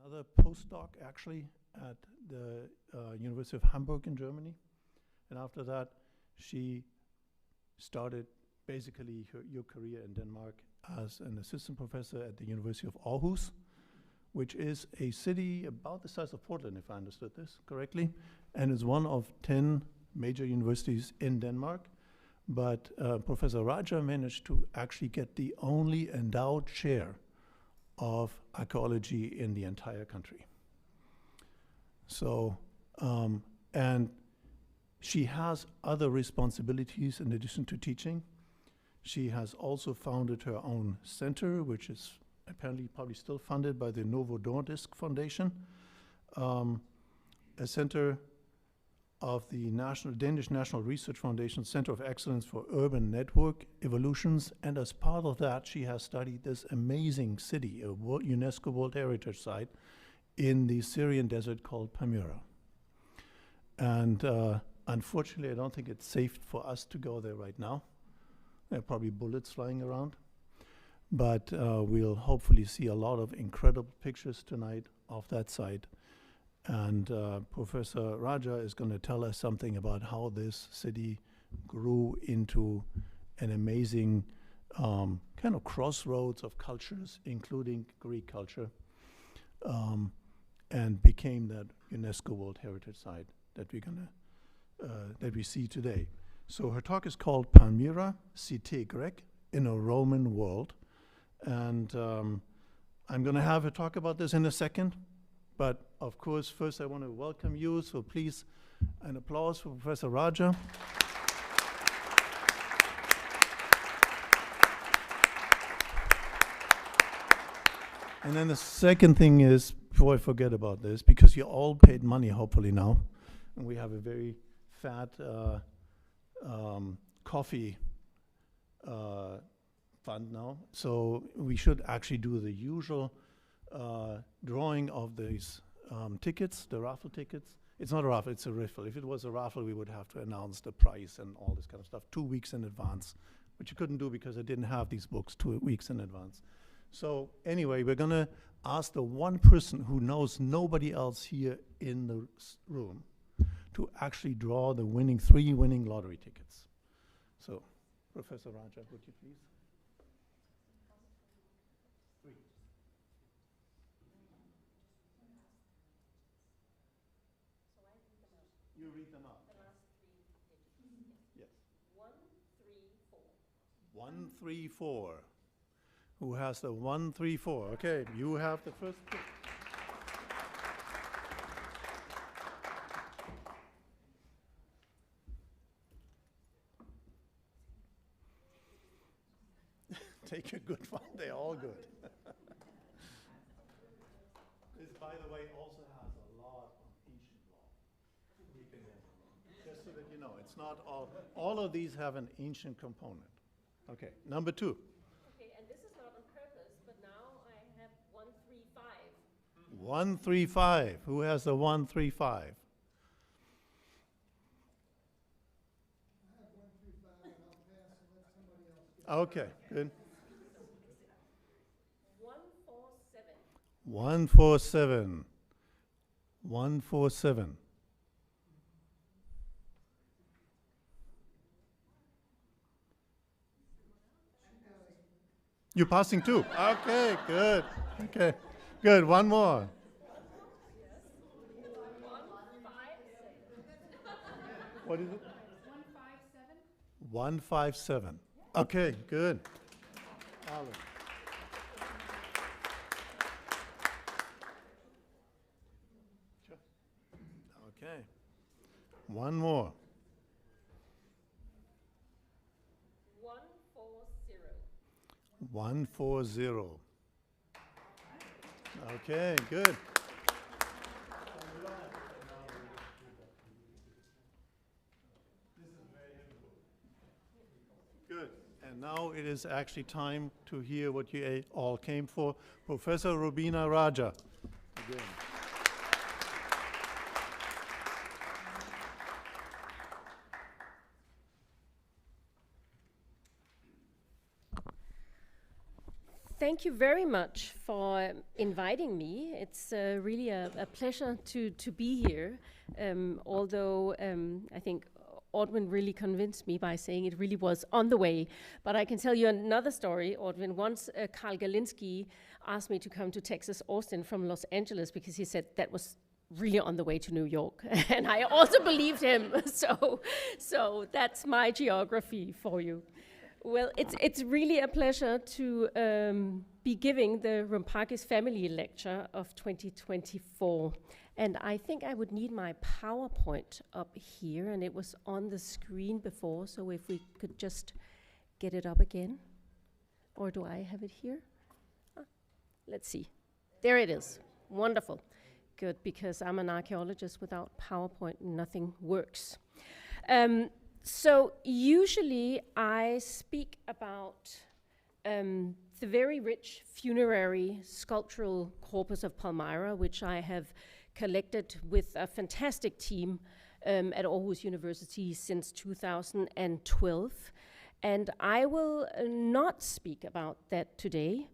another postdoc actually at the University of Hamburg in Germany. And after that, she started basically your career in Denmark as an assistant professor at the University of Aarhus, which is a city about the size of Portland, if I understood this correctly, and is one of 10 major universities in Denmark. But Professor Raja managed to actually get the only endowed chair of archaeology in the entire country. So, and she has other responsibilities in addition to teaching. She has also founded her own center, which is apparently probably still funded by the Novo Nordisk Foundation, a center of the Danish National Research Foundation Center of Excellence for Urban Network Evolutions, and as part of that, she has studied this amazing city, a UNESCO World Heritage Site in the Syrian desert called Palmyre. And unfortunately, I don't think it's safe for us to go there right now. There are probably bullets flying around. But we'll hopefully see a lot of incredible pictures tonight of that site. And Professor Raja is going to tell us something about how this city grew into an amazing kind of crossroads of cultures, including Greek culture, and became that UNESCO World Heritage Site that we're gonna that we see today. So her talk is called Palmyra, cité grecque in a Roman world, and I'm going to have her talk about this in a second. But of course, first I want to welcome you, so please, an applause for Professor Raja. And then the second thing is, before I forget about this, because you all paid money, hopefully now, and we have a very fat coffee fund now, so we should actually do the usual drawing of these tickets, the raffle tickets. It's not a raffle, it's a riffle. If it was a raffle, we would have to announce the price and all this kind of stuff 2 weeks in advance, which you couldn't do because I didn't have these books 2 weeks in advance. So anyway, we're going to ask the one person who knows nobody else here in the room to actually draw the three winning lottery tickets. So, Professor Raja, would you please? You read them out. The last 3 digits. Yes. 1, 3, 4. 1, 3, 4. Who has the 1, 3, 4? Okay, you have the first pick. Take a good one. They're all good. This, by the way, also has a lot of ancient law. Just so that you know, it's not all of these have an ancient component. Okay, number 2. Okay, and this is not on purpose, but now I have 1, 3, 5. 1, 3, 5. Who has the 1, 3, 5? I have 1, 3, 5, and I'll pass and let somebody else get it. Okay, good. 1, 4, 7. 1, 4, 7. 1, 4, 7. You're passing too. Okay, good. Okay, good. One more. 1, 5, 7. What is it? 1, 5, 7. 1, 5, 7. Okay, good. Alan. Sure. Okay. One more. 1, 4, 0. 1, 4, 0. Okay, good. Good. And now it is actually time to hear what you all came for. Professor Rubina Raja. Again. Thank you very much for inviting me. It's really a pleasure to be here, although I think Ortwin really convinced me by saying it really was on the way. But I can tell you another story, Ortwin. Once Carl Galinsky asked me to come to Texas Austin from Los Angeles because he said that was really on the way to New York. And I also believed him. So that's my geography for you. Well, it's really a pleasure to be giving the Rumpakis Family Lecture of 2024. And I think I would need my PowerPoint up here, and it was on the screen before, so if we could just get it up again. Or do I have it here? Let's see. There it is. Wonderful. Good, because I'm an archaeologist. Without PowerPoint, nothing works. So usually I speak about the very rich funerary sculptural corpus of Palmyra, which I have collected with a fantastic team at Aarhus University since 2012. And I will not speak about that today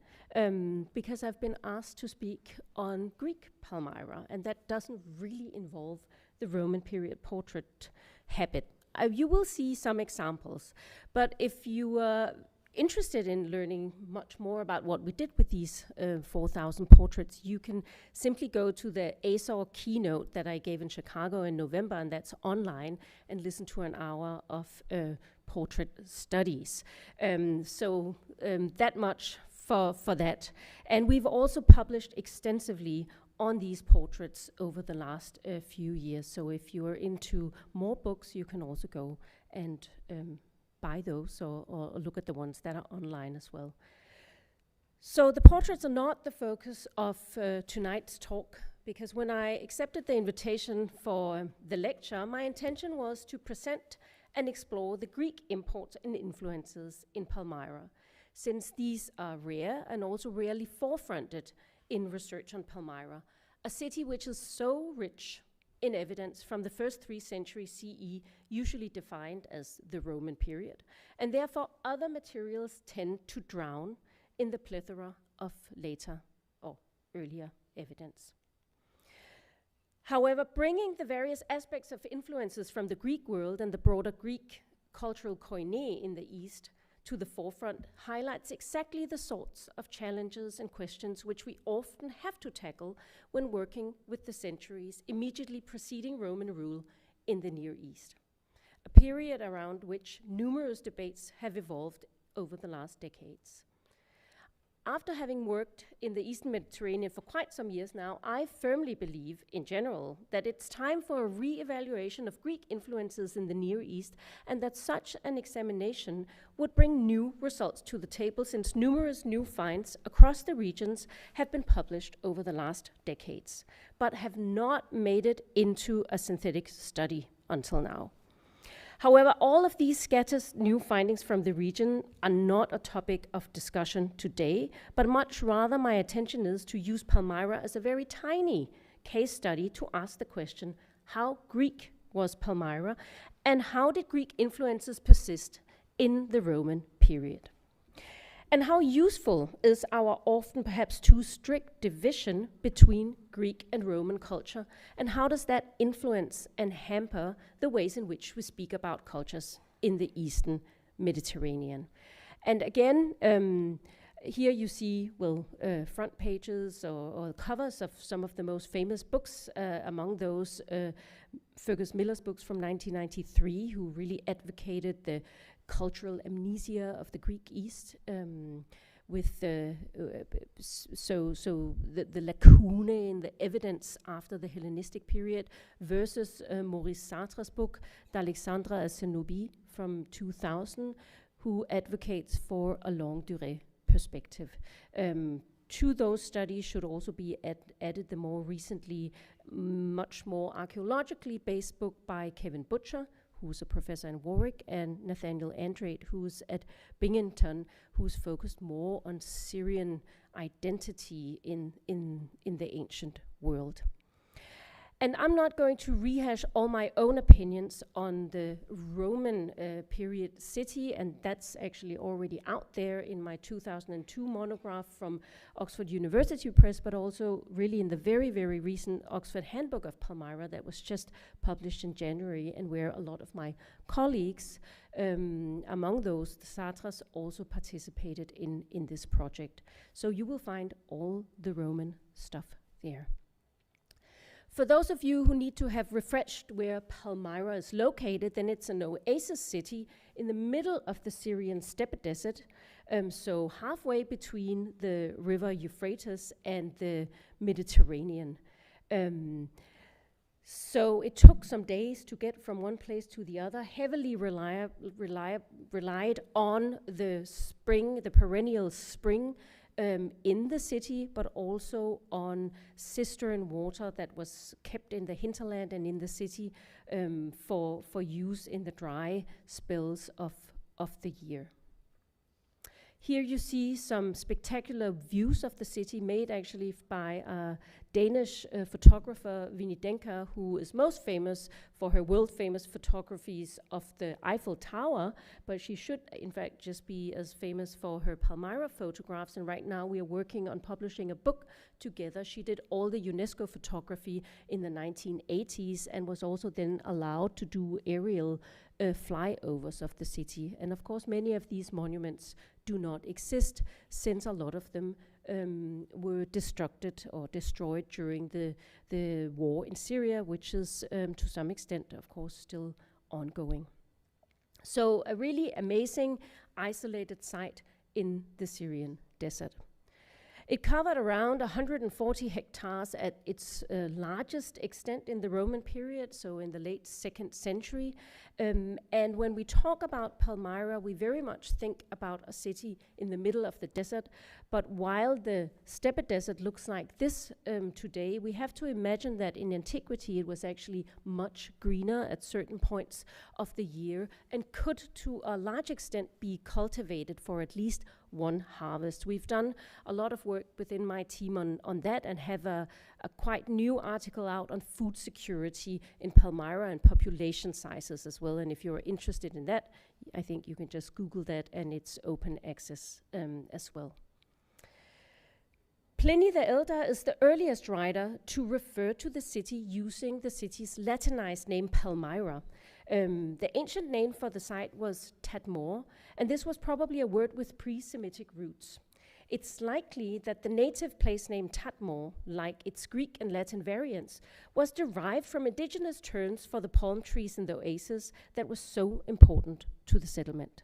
because I've been asked to speak on Greek Palmyra, and that doesn't really involve the Roman period portrait habit. You will see some examples, but if you are interested in learning much more about what we did with these 4,000 portraits, you can simply go to the ASOR keynote that I gave in Chicago in November, and that's online, and listen to an hour of portrait studies. So that much for that. And we've also published extensively on these portraits over the last few years. So if you are into more books, you can also go and buy those or look at the ones that are online as well. So the portraits are not the focus of tonight's talk, because when I accepted the invitation for the lecture, my intention was to present and explore the Greek imports and influences in Palmyra, since these are rare and also rarely forefronted in research on Palmyra, a city which is so rich in evidence from the first 3 centuries CE, usually defined as the Roman period, and therefore other materials tend to drown in the plethora of later or earlier evidence. However, bringing the various aspects of influences from the Greek world and the broader Greek cultural koine in the East to the forefront highlights exactly the sorts of challenges and questions which we often have to tackle when working with the centuries immediately preceding Roman rule in the Near East, a period around which numerous debates have evolved over the last decades. After having worked in the Eastern Mediterranean for quite some years now, I firmly believe, in general, that it's time for a re-evaluation of Greek influences in the Near East, and that such an examination would bring new results to the table, since numerous new finds across the regions have been published over the last decades, but have not made it into a synthetic study until now. However, all of these scattered new findings from the region are not a topic of discussion today, but much rather my attention is to use Palmyra as a very tiny case study to ask the question, how Greek was Palmyra, and how did Greek influences persist in the Roman period? And how useful is our often perhaps too strict division between Greek and Roman culture, and how does that influence and hamper the ways in which we speak about cultures in the Eastern Mediterranean? And again, here you see, front pages or covers of some of the most famous books, among those Fergus Miller's books from 1993, who really advocated the cultural amnesia of the Greek East, with the lacune in the evidence after the Hellenistic period, versus Maurice Sartre's book d'Alexandre à Zenobie from 2000, who advocates for a longue durée perspective. To those studies should also be added the more recently, much more archaeologically based book by Kevin Butcher, who's a professor in Warwick, and Nathaniel Andrade, who's at Binghamton, who's focused more on Syrian identity in the ancient world. And I'm not going to rehash all my own opinions on the Roman period city, and that's actually already out there in my 2002 monograph from Oxford University Press, but also really in the very, very recent Oxford Handbook of Palmyra that was just published in January, and where a lot of my colleagues, among those the Sartres, also participated in this project. So you will find all the Roman stuff there. For those of you who need to have refreshed where Palmyra is located, then it's an oasis city in the middle of the Syrian steppe desert, so halfway between the river Euphrates and the Mediterranean. So it took some days to get from one place to the other, heavily relied on the spring, the perennial spring, in the city, but also on cistern water that was kept in the hinterland and in the city for use in the dry spells of the year. Here you see some spectacular views of the city made actually by a Danish photographer, Vinnie Denker, who is most famous for her world-famous photographies of the Eiffel Tower, but she should in fact just be as famous for her Palmyra photographs, and right now we are working on publishing a book together. She did all the UNESCO photography in the 1980s and was also then allowed to do aerial flyovers of the city. And of course many of these monuments do not exist, since a lot of them were destructed or destroyed during the war in Syria, which is to some extent, of course, still ongoing. So a really amazing isolated site in the Syrian desert. It covered around 140 hectares at its largest extent in the Roman period, so in the late 2nd century. And when we talk about Palmyra, we very much think about a city in the middle of the desert. But while the steppe desert looks like this today, we have to imagine that in antiquity it was actually much greener at certain points of the year and could to a large extent be cultivated for at least one harvest. We've done a lot of work within my team on that, and have a quite new article out on food security in Palmyra and population sizes as well. And if you're interested in that, I think you can just Google that, and it's open access as well. Pliny the Elder is the earliest writer to refer to the city using the city's Latinized name Palmyra. The ancient name for the site was Tadmor, and this was probably a word with pre-Semitic roots. It's likely that the native place name Tadmor, like its Greek and Latin variants, was derived from indigenous terms for the palm trees in the oasis that was so important to the settlement.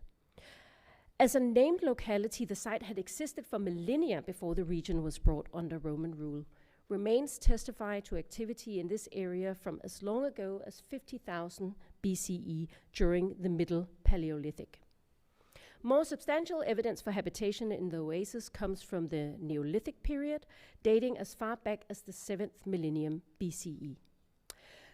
As a named locality, the site had existed for millennia before the region was brought under Roman rule. Remains testify to activity in this area from as long ago as 50,000 BCE during the Middle Paleolithic. More substantial evidence for habitation in the oasis comes from the Neolithic period, dating as far back as the 7th millennium BCE.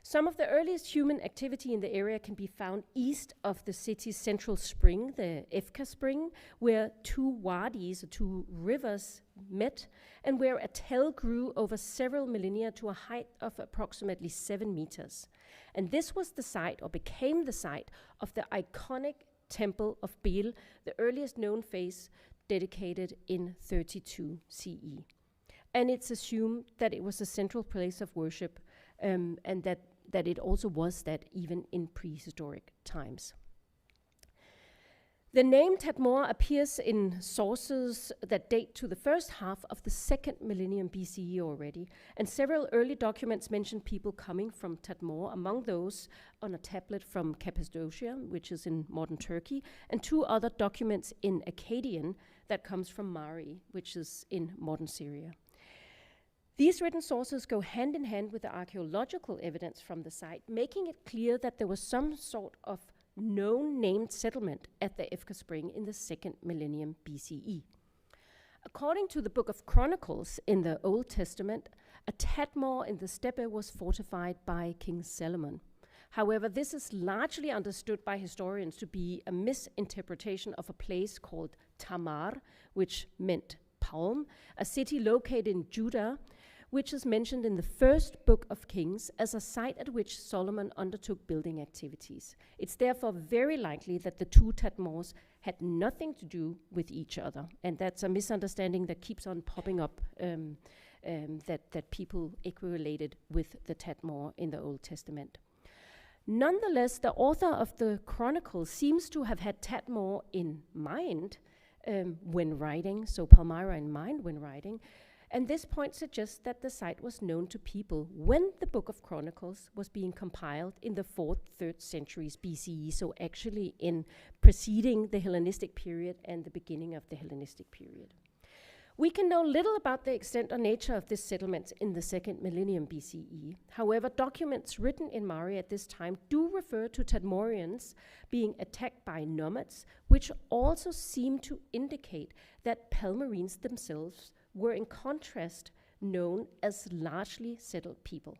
Some of the earliest human activity in the area can be found east of the city's central spring, the Efka spring, where two wadis, or two rivers, met, and where a tell grew over several millennia to a height of approximately 7 meters. And this was the site, or became the site, of the iconic Temple of Bel, the earliest known phase, dedicated in 32 CE. And it's assumed that it was a central place of worship, and that it also was that even in prehistoric times. The name Tadmor appears in sources that date to the first half of the 2nd millennium BCE already, and several early documents mention people coming from Tadmor, among those on a tablet from Cappadocia, which is in modern Turkey, and 2 other documents in Akkadian that comes from Mari, which is in modern Syria. These written sources go hand in hand with the archaeological evidence from the site, making it clear that there was some sort of known named settlement at the Efka spring in the 2nd millennium BCE. According to the Book of Chronicles in the Old Testament, a Tadmor in the steppe was fortified by King Solomon. However, this is largely understood by historians to be a misinterpretation of a place called Tamar, which meant palm, a city located in Judah, which is mentioned in the first book of Kings as a site at which Solomon undertook building activities. It's therefore very likely that the two Tadmors had nothing to do with each other, and that's a misunderstanding that keeps on popping up, that people equated with the Tadmor in the Old Testament. Nonetheless, the author of the Chronicles seems to have had Tadmor in mind when writing, so Palmyra in mind when writing, and this point suggests that the site was known to people when the Book of Chronicles was being compiled in the 4th, 3rd centuries BCE, so actually in preceding the Hellenistic period and the beginning of the Hellenistic period. We can know little about the extent or nature of this settlement in the 2nd millennium BCE. However, documents written in Mari at this time do refer to Tadmorians being attacked by nomads, which also seem to indicate that Palmyrines themselves were in contrast known as largely settled people.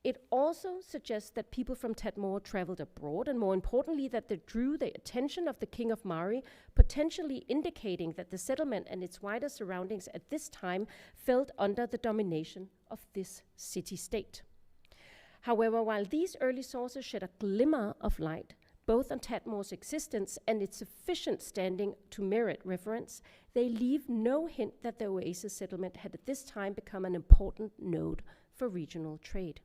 It also suggests that people from Tadmor traveled abroad, and more importantly, that they drew the attention of the king of Mari, potentially indicating that the settlement and its wider surroundings at this time fell under the domination of this city-state. However, while these early sources shed a glimmer of light, both on Tadmor's existence and its sufficient standing to merit reference, they leave no hint that the oasis settlement had at this time become an important node for regional trade.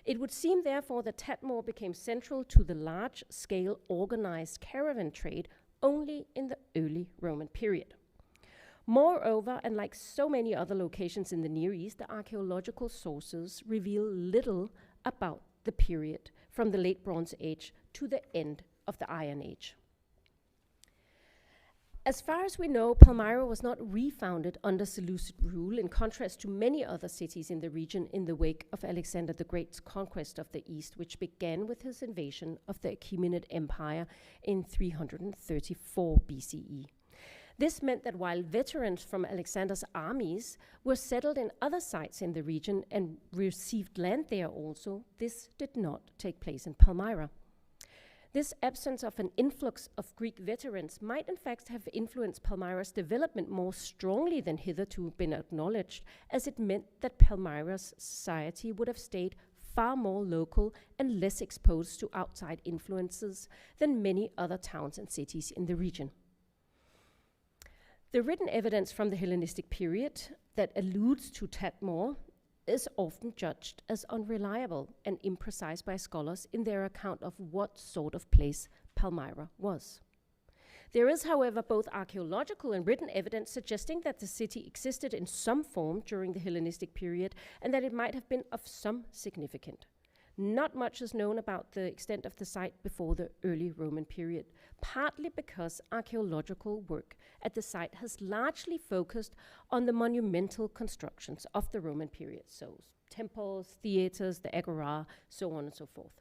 It would seem, therefore, that Tadmor became central to the large-scale organized caravan trade only in the early Roman period. Moreover, and like so many other locations in the Near East, the archaeological sources reveal little about the period from the Late Bronze Age to the end of the Iron Age. As far as we know, Palmyra was not refounded under Seleucid rule, in contrast to many other cities in the region in the wake of Alexander the Great's conquest of the East, which began with his invasion of the Achaemenid Empire in 334 BCE. This meant that while veterans from Alexander's armies were settled in other sites in the region and received land there also, this did not take place in Palmyra. This absence of an influx of Greek veterans might in fact have influenced Palmyra's development more strongly than hitherto been acknowledged, as it meant that Palmyra's society would have stayed far more local and less exposed to outside influences than many other towns and cities in the region. The written evidence from the Hellenistic period that alludes to Tadmor is often judged as unreliable and imprecise by scholars in their account of what sort of place Palmyra was. There is, however, both archaeological and written evidence suggesting that the city existed in some form during the Hellenistic period and that it might have been of some significance. Not much is known about the extent of the site before the early Roman period, partly because archaeological work at the site has largely focused on the monumental constructions of the Roman period, so temples, theaters, the agora, so on and so forth.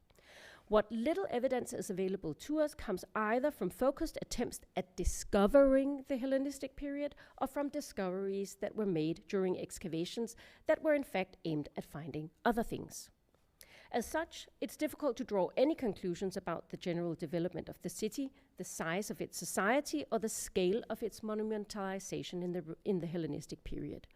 What little evidence is available to us comes either from focused attempts at discovering the Hellenistic period or from discoveries that were made during excavations that were in fact aimed at finding other things. As such, it's difficult to draw any conclusions about the general development of the city, the size of its society, or the scale of its monumentalization in the Hellenistic period.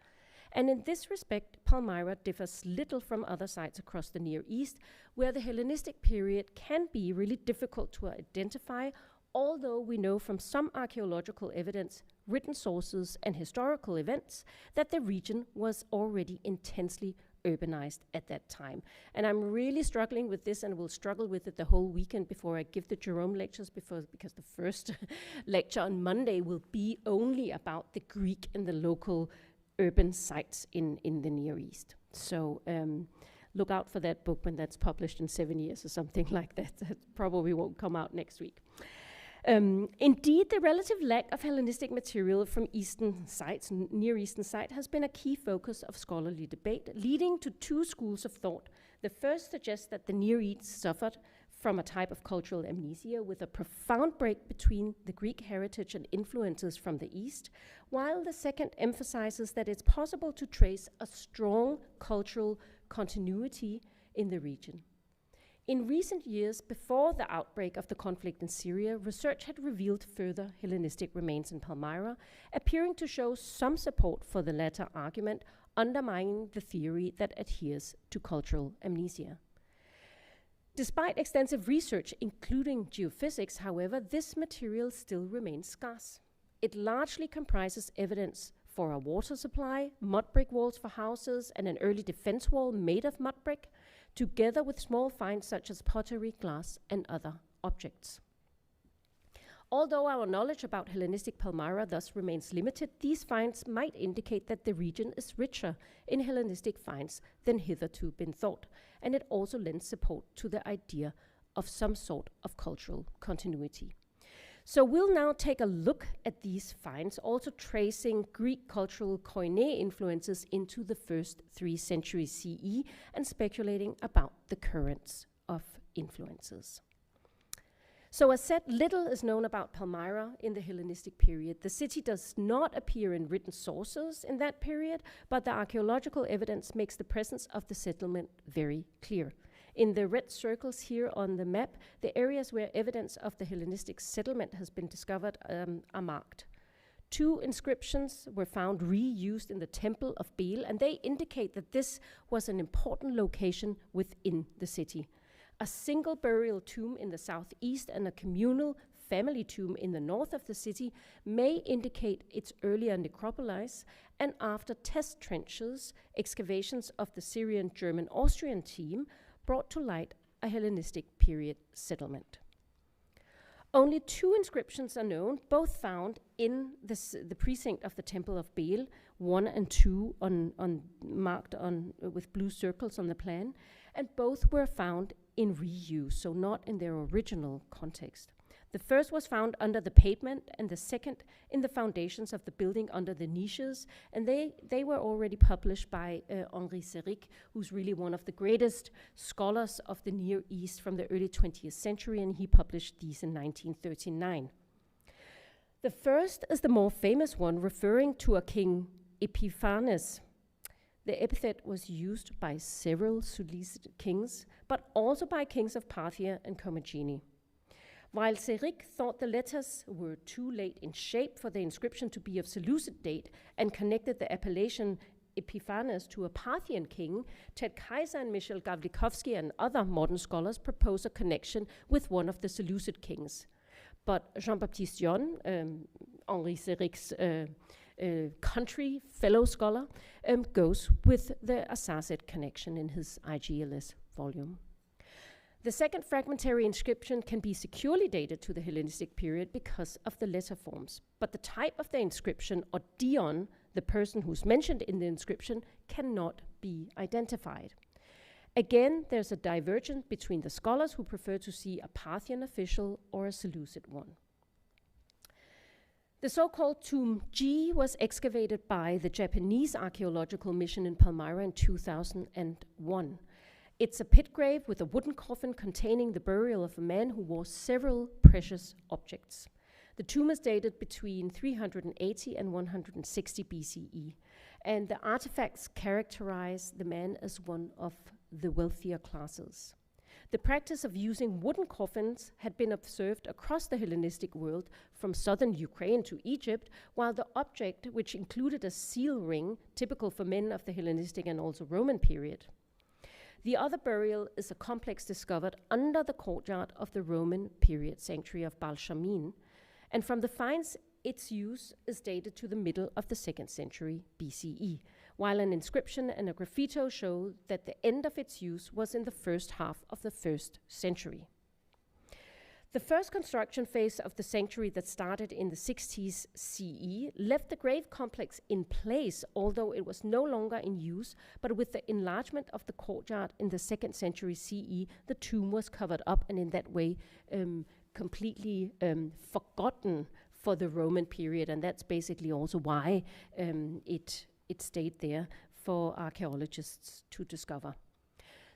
And in this respect, Palmyra differs little from other sites across the Near East, where the Hellenistic period can be really difficult to identify, although we know from some archaeological evidence, written sources, and historical events that the region was already intensely urbanized at that time. And I'm really struggling with this and will struggle with it the whole weekend before I give the Jerome lectures, because the first lecture on Monday will be only about the Greek and the local urban sites in the Near East. So look out for that book when that's published in 7 years or something like that. That probably won't come out next week. Indeed, the relative lack of Hellenistic material from Eastern sites, Near Eastern sites, has been a key focus of scholarly debate, leading to two schools of thought. The first suggests that the Near East suffered from a type of cultural amnesia with a profound break between the Greek heritage and influences from the East, while the second emphasizes that it's possible to trace a strong cultural continuity in the region. In recent years, before the outbreak of the conflict in Syria, research had revealed further Hellenistic remains in Palmyra, appearing to show some support for the latter argument undermining the theory that adheres to cultural amnesia. Despite extensive research, including geophysics, however, this material still remains scarce. It largely comprises evidence for a water supply, mud brick walls for houses, and an early defense wall made of mud brick, together with small finds such as pottery, glass, and other objects. Although our knowledge about Hellenistic Palmyra thus remains limited, these finds might indicate that the region is richer in Hellenistic finds than hitherto been thought, and it also lends support to the idea of some sort of cultural continuity. So we'll now take a look at these finds, also tracing Greek cultural koine influences into the first 3 centuries CE and speculating about the currents of influences. So as said, little is known about Palmyra in the Hellenistic period. The city does not appear in written sources in that period, but the archaeological evidence makes the presence of the settlement very clear. In the red circles here on the map, the areas where evidence of the Hellenistic settlement has been discovered are marked. 2 inscriptions were found reused in the Temple of Baal, and they indicate that this was an important location within the city. A single burial tomb in the southeast and a communal family tomb in the north of the city may indicate its earlier necropolis, and after test trenches, excavations of the Syrian, German, Austrian team brought to light a Hellenistic period settlement. Only 2 inscriptions are known, both found in the precinct of the Temple of Baal, 1 and 2 marked with blue circles on the plan, and both were found in reuse, so not in their original context. The first was found under the pavement, and the second in the foundations of the building under the niches, and they were already published by Henri Séric, who's really one of the greatest scholars of the Near East from the early 20th century, and he published these in 1939. The first is the more famous one, referring to a king Epiphanes. The epithet was used by several Seleucid kings, but also by kings of Parthia and Commagene. While Séric thought the letters were too late in shape for the inscription to be of Seleucid date and connected the appellation Epiphanes to a Parthian king, Ted Kaiser and Michel Gavlikovsky and other modern scholars propose a connection with one of the Seleucid kings. But Jean-Baptiste John, Henri Séric's country fellow scholar, goes with the Assassid connection in his IGLS volume. The second fragmentary inscription can be securely dated to the Hellenistic period because of the letter forms, but the type of the inscription, or Dion, the person who's mentioned in the inscription, cannot be identified. Again, there's a divergence between the scholars who prefer to see a Parthian official or a Seleucid one. The so-called Tomb G was excavated by the Japanese archaeological mission in Palmyra in 2001. It's a pit grave with a wooden coffin containing the burial of a man who wore several precious objects. The tomb is dated between 380 and 160 BCE, and the artifacts characterize the man as one of the wealthier classes. The practice of using wooden coffins had been observed across the Hellenistic world from southern Ukraine to Egypt, while the object, which included a seal ring, typical for men of the Hellenistic and also Roman period. The other burial is a complex discovered under the courtyard of the Roman period sanctuary of Baal Shamin, and from the finds, its use is dated to the middle of the 2nd century BCE, while an inscription and a graffito show that the end of its use was in the first half of the 1st century. The first construction phase of the sanctuary that started in the 60s CE left the grave complex in place, although it was no longer in use, but with the enlargement of the courtyard in the 2nd century CE, the tomb was covered up and in that way completely forgotten for the Roman period, and that's basically also why it stayed there for archaeologists to discover.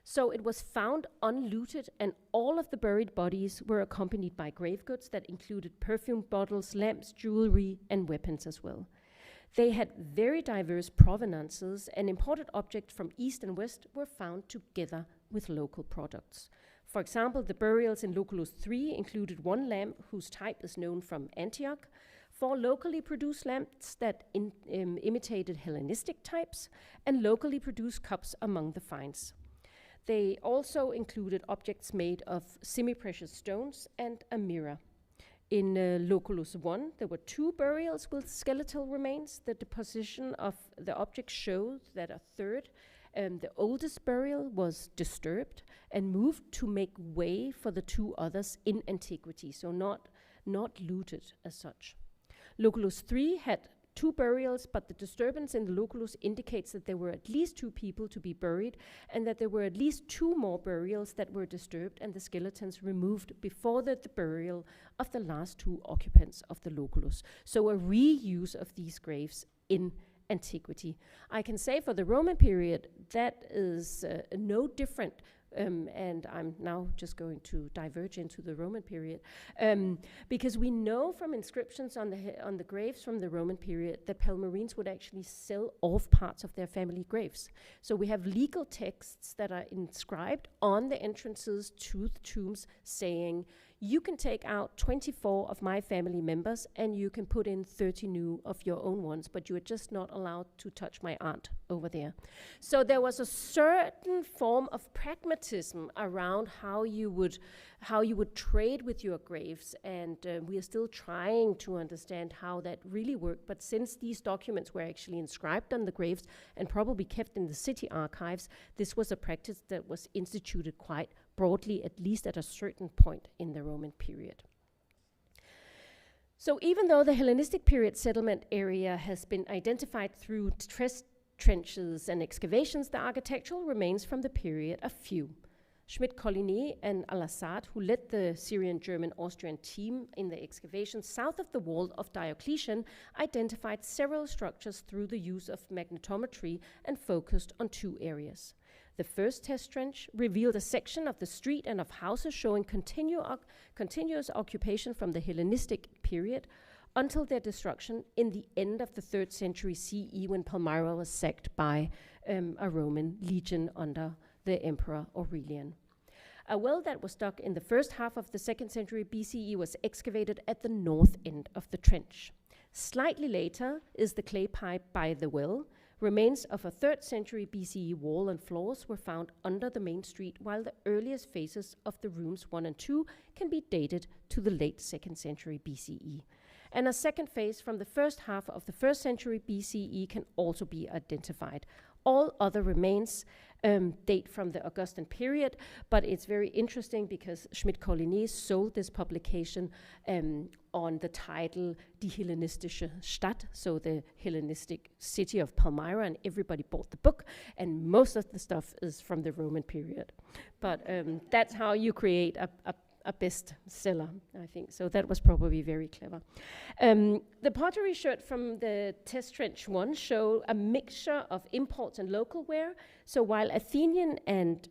So it was found unlooted, and all of the buried bodies were accompanied by grave goods that included perfume bottles, lamps, jewelry, and weapons as well. They had very diverse provenances, and imported objects from east and west were found together with local products. For example, the burials in Loculus III included one lamp whose type is known from Antioch. 4 locally produced lamps that imitated Hellenistic types, and locally produced cups among the finds. They also included objects made of semi-precious stones and a mirror. In Loculus 1, there were 2 burials with skeletal remains. The deposition of the objects showed that a third, the oldest burial, was disturbed and moved to make way for the 2 others in antiquity, so not looted as such. Loculus 3 had 2 burials, but the disturbance in the loculus indicates that there were at least 2 people to be buried, and that there were at least 2 more burials that were disturbed and the skeletons removed before the burial of the last 2 occupants of the loculus. So a reuse of these graves in antiquity. I can say for the Roman period, that is no different. And I'm now just going to diverge into the Roman period, because we know from inscriptions on the graves from the Roman period that Palmyrines would actually sell off parts of their family graves. So we have legal texts that are inscribed on the entrances to the tombs saying, you can take out 24 of my family members and you can put in 30 new of your own ones, but you are just not allowed to touch my aunt over there. So there was a certain form of pragmatism around how you would trade with your graves, and we are still trying to understand how that really worked. But since these documents were actually inscribed on the graves and probably kept in the city archives, this was a practice that was instituted quite broadly, at least at a certain point in the Roman period. So even though the Hellenistic period settlement area has been identified through trenches and excavations, the architectural remains from the period are few. Schmidt-Collinet and Al-Assad, who led the Syrian, German, Austrian team in the excavations south of the wall of Diocletian, identified several structures through the use of magnetometry and focused on 2 areas. The first test trench revealed a section of the street and of houses showing continuous occupation from the Hellenistic period until their destruction in the end of the 3rd century CE, when Palmyra was sacked by a Roman legion under the Emperor Aurelian. A well that was dug in the first half of the 2nd century BCE was excavated at the north end of the trench. Slightly later is the clay pipe by the well. Remains of a 3rd century BCE wall and floors were found under the main street, while the earliest phases of the rooms 1 and 2 can be dated to the late 2nd century BCE. And a second phase from the first half of the 1st century BCE can also be identified. All other remains date from the Augustan period, but it's very interesting because Schmidt-Collinet sold this publication on the title Die Hellenistische Stadt, so the Hellenistic city of Palmyra, and everybody bought the book, and most of the stuff is from the Roman period. But that's how you create a bestseller, I think. So that was probably very clever. The pottery shirt from the test trench 1 show a mixture of imports and local wear. So while Athenian and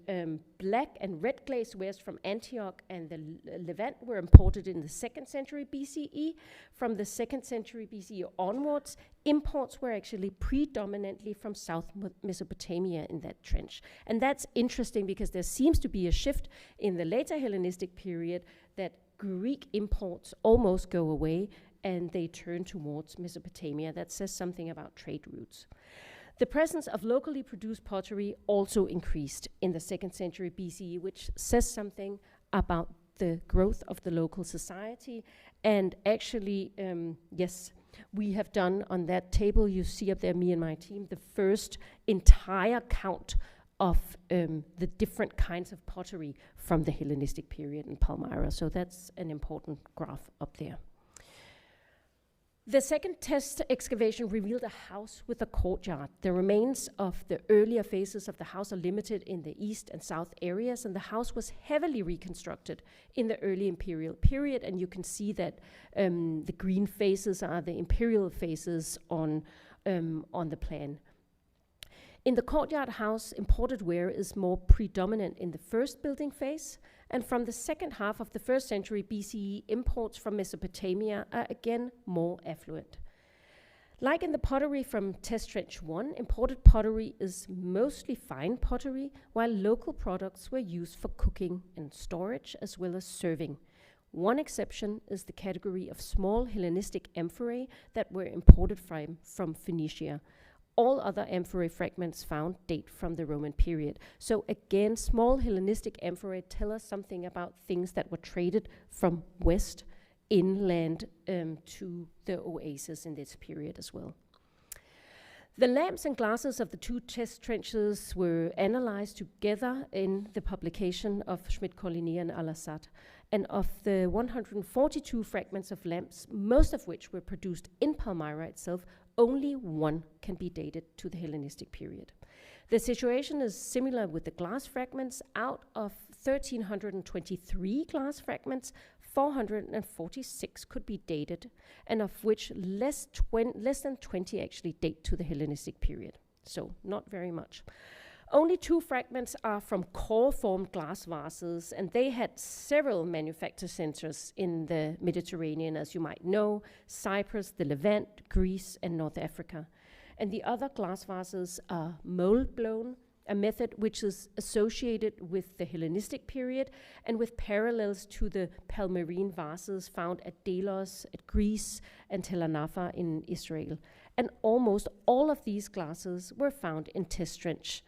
black and red glazed wares from Antioch and the Levant were imported in the 2nd century BCE, from the 2nd century BCE onwards, imports were actually predominantly from South Mesopotamia in that trench. And that's interesting because there seems to be a shift in the later Hellenistic period that Greek imports almost go away and they turn towards Mesopotamia. That says something about trade routes. The presence of locally produced pottery also increased in the 2nd century BCE, which says something about the growth of the local society. And actually, yes, we have done on that table, you see up there, me and my team, the first entire count of the different kinds of pottery from the Hellenistic period in Palmyra. So that's an important graph up there. The second test excavation revealed a house with a courtyard. The remains of the earlier phases of the house are limited in the east and south areas, and the house was heavily reconstructed in the early imperial period, and you can see that the green phases are the imperial phases on the plan. In the courtyard house, imported ware is more predominant in the first building phase, and from the second half of the 1st century BCE, imports from Mesopotamia are again more affluent. Like in the pottery from Test Trench 1, imported pottery is mostly fine pottery, while local products were used for cooking and storage as well as serving. One exception is the category of small Hellenistic amphorae that were imported from Phoenicia. All other amphorae fragments found date from the Roman period. So again, small Hellenistic amphorae tell us something about things that were traded from west inland to the oasis in this period as well. The lamps and glasses of the two test trenches were analyzed together in the publication of Schmidt-Collinet and Al-Assad. And of the 142 fragments of lamps, most of which were produced in Palmyra itself, only one can be dated to the Hellenistic period. The situation is similar with the glass fragments. Out of 1,323 glass fragments, 446 could be dated, and of which less than 20 actually date to the Hellenistic period. So not very much. Only 2 fragments are from core-formed glass vases, and they had several manufacture centers in the Mediterranean, as you might know: Cyprus, the Levant, Greece, and North Africa. And the other glass vases are mold-blown, a method which is associated with the Hellenistic period and with parallels to the Palmyrene vases found at Delos, at Greece, and Tel Anafa in Israel. And almost all of these glasses were found in test trench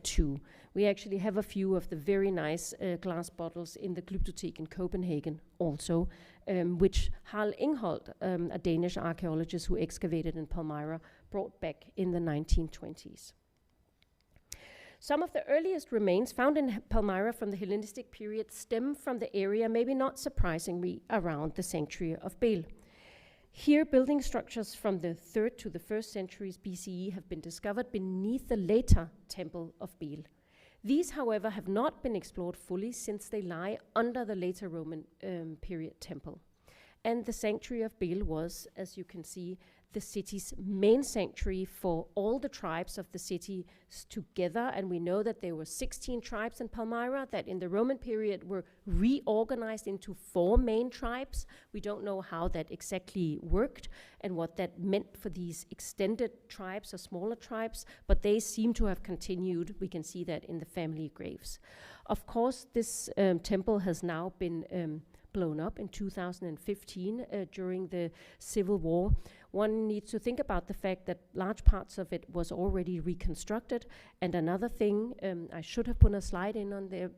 2. We actually have a few of the very nice glass bottles in the Glyptotek in Copenhagen also, which Harald Ingholt, a Danish archaeologist who excavated in Palmyra, brought back in the 1920s. Some of the earliest remains found in Palmyra from the Hellenistic period stem from the area, maybe not surprisingly, around the sanctuary of Baal. Here, building structures from the 3rd to the 1st centuries BCE have been discovered beneath the later temple of Baal. These, however, have not been explored fully since they lie under the later Roman period temple. And the sanctuary of Baal was, as you can see, the city's main sanctuary for all the tribes of the city together. And we know that there were 16 tribes in Palmyra that in the Roman period were reorganized into 4 main tribes. We don't know how that exactly worked and what that meant for these extended tribes or smaller tribes, but they seem to have continued. We can see that in the family graves. Of course, this temple has now been blown up in 2015 during the Civil War. One needs to think about the fact that large parts of it was already reconstructed. And another thing, I should have put a slide in on there,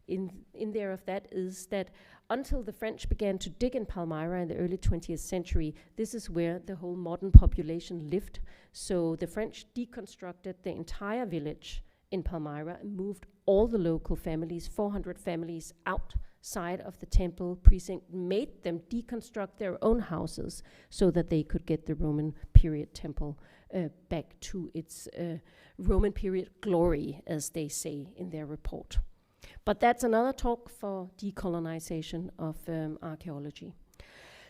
in there of that, is that until the French began to dig in Palmyra in the early 20th century, this is where the whole modern population lived. So the French deconstructed the entire village in Palmyra and moved all the local families, 400 families, outside of the temple precinct, made them deconstruct their own houses so that they could get the Roman period temple back to its Roman period glory, as they say in their report. But that's another talk for decolonization of archaeology.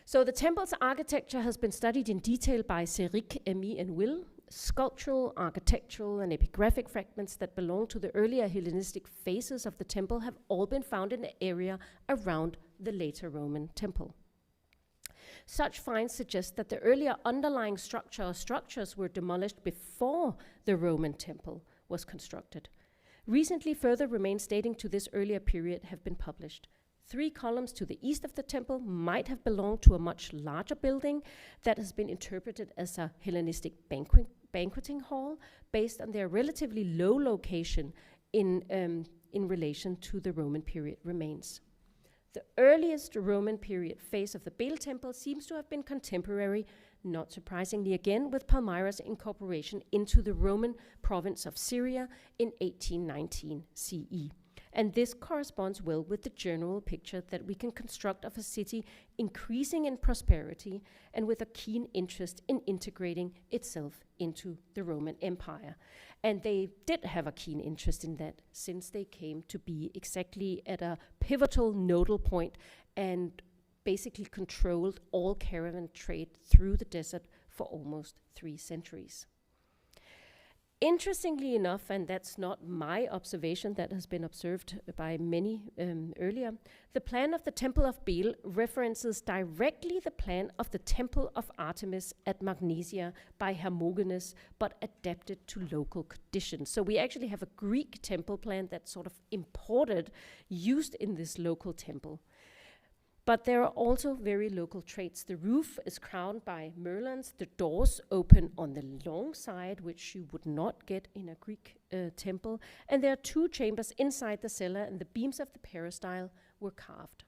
So the temple's architecture has been studied in detail by Céric, Amy, and Will. Sculptural, architectural, and epigraphic fragments that belong to the earlier Hellenistic phases of the temple have all been found in the area around the later Roman temple. Such finds suggest that the earlier underlying structure or structures were demolished before the Roman temple was constructed. Recently, further remains dating to this earlier period have been published. 3 columns to the east of the temple might have belonged to a much larger building that has been interpreted as a Hellenistic banqueting hall based on their relatively low location in relation to the Roman period remains. The earliest Roman period phase of the Baal temple seems to have been contemporary, not surprisingly again, with Palmyra's incorporation into the Roman province of Syria in 1819 CE. And this corresponds well with the general picture that we can construct of a city increasing in prosperity and with a keen interest in integrating itself into the Roman Empire. And they did have a keen interest in that, since they came to be exactly at a pivotal nodal point and basically controlled all caravan trade through the desert for almost 3 centuries. Interestingly enough, and that's not my observation, that has been observed by many earlier, the plan of the Temple of Baal references directly the plan of the Temple of Artemis at Magnesia by Hermogenes, but adapted to local conditions. So we actually have a Greek temple plan that's sort of imported, used in this local temple. But there are also very local traits. The roof is crowned by merlons. The doors open on the long side, which you would not get in a Greek temple. And there are 2 chambers inside the cellar, and the beams of the peristyle were carved.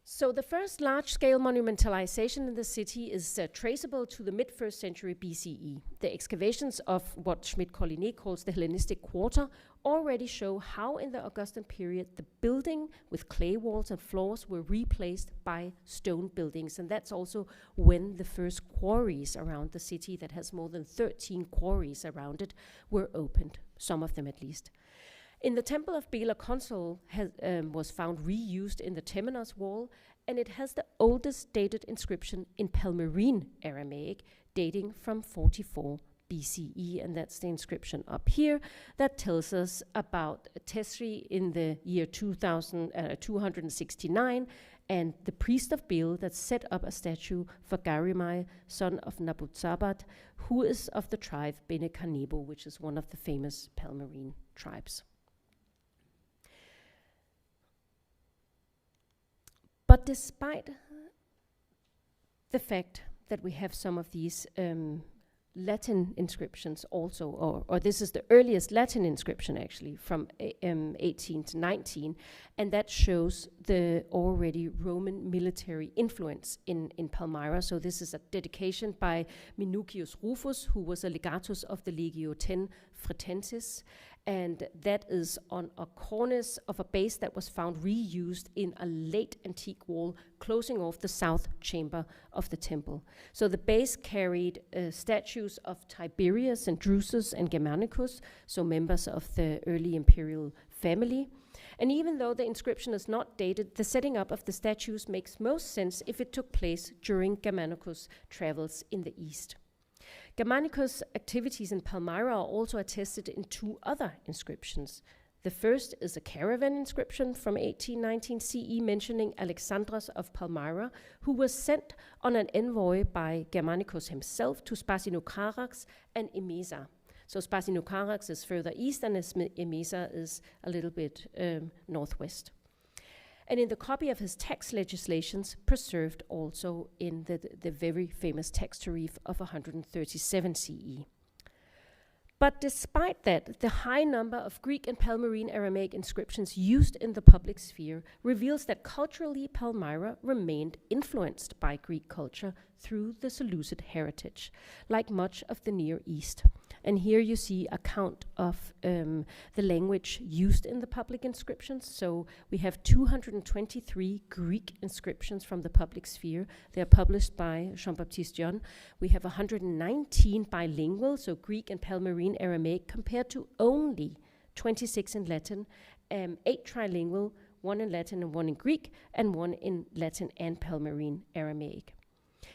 So the first large-scale monumentalization in the city is traceable to the mid-1st century BCE. The excavations of what Schmidt-Collinet calls the Hellenistic Quarter already show how in the Augustan period the building with clay walls and floors were replaced by stone buildings. And that's also when the first quarries around the city, that has more than 13 quarries around it, were opened, some of them at least. In the temple of Bela Consul was found reused in the Temenos wall, and it has the oldest dated inscription in Palmyrene Aramaic, dating from 44 BCE, and that's the inscription up here that tells us about Tesri in the year 269, and the priest of Bel that set up a statue for Garimai, son of Nabutzabat, who is of the tribe Bene Kanebo, which is one of the famous Palmyrene tribes. But despite the fact that we have some of these Latin inscriptions also, or this is the earliest Latin inscription actually from 18 to 19, and that shows the already Roman military influence in Palmyra. So this is a dedication by Minucius Rufus, who was a legatus of the Legio X Fretensis, and that is on a cornice of a base that was found reused in a late antique wall closing off the south chamber of the temple. So the base carried statues of Tiberius and Drusus and Germanicus, so members of the early imperial family. And even though the inscription is not dated, the setting up of the statues makes most sense if it took place during Germanicus' travels in the east. Germanicus' activities in Palmyra are also attested in 2 other inscriptions. The first is a caravan inscription from 1819 CE mentioning Alexandros of Palmyra, who was sent on an envoy by Germanicus himself to Spassinocarax and Emesa. So Spassinocarax is further east and Emesa is a little bit northwest. And in the copy of his tax legislations preserved also in the very famous tax tariff of 137 CE. But despite that, the high number of Greek and Palmyrene Aramaic inscriptions used in the public sphere reveals that culturally Palmyra remained influenced by Greek culture through the Seleucid heritage, like much of the Near East. And here you see a count of the language used in the public inscriptions. So we have 223 Greek inscriptions from the public sphere. They are published by Jean-Baptiste John. We have 119 bilingual, so Greek and Palmyrene Aramaic, compared to only 26 in Latin, 8 trilingual, 1 in Latin and 1 in Greek, and 1 in Latin and Palmyrene Aramaic.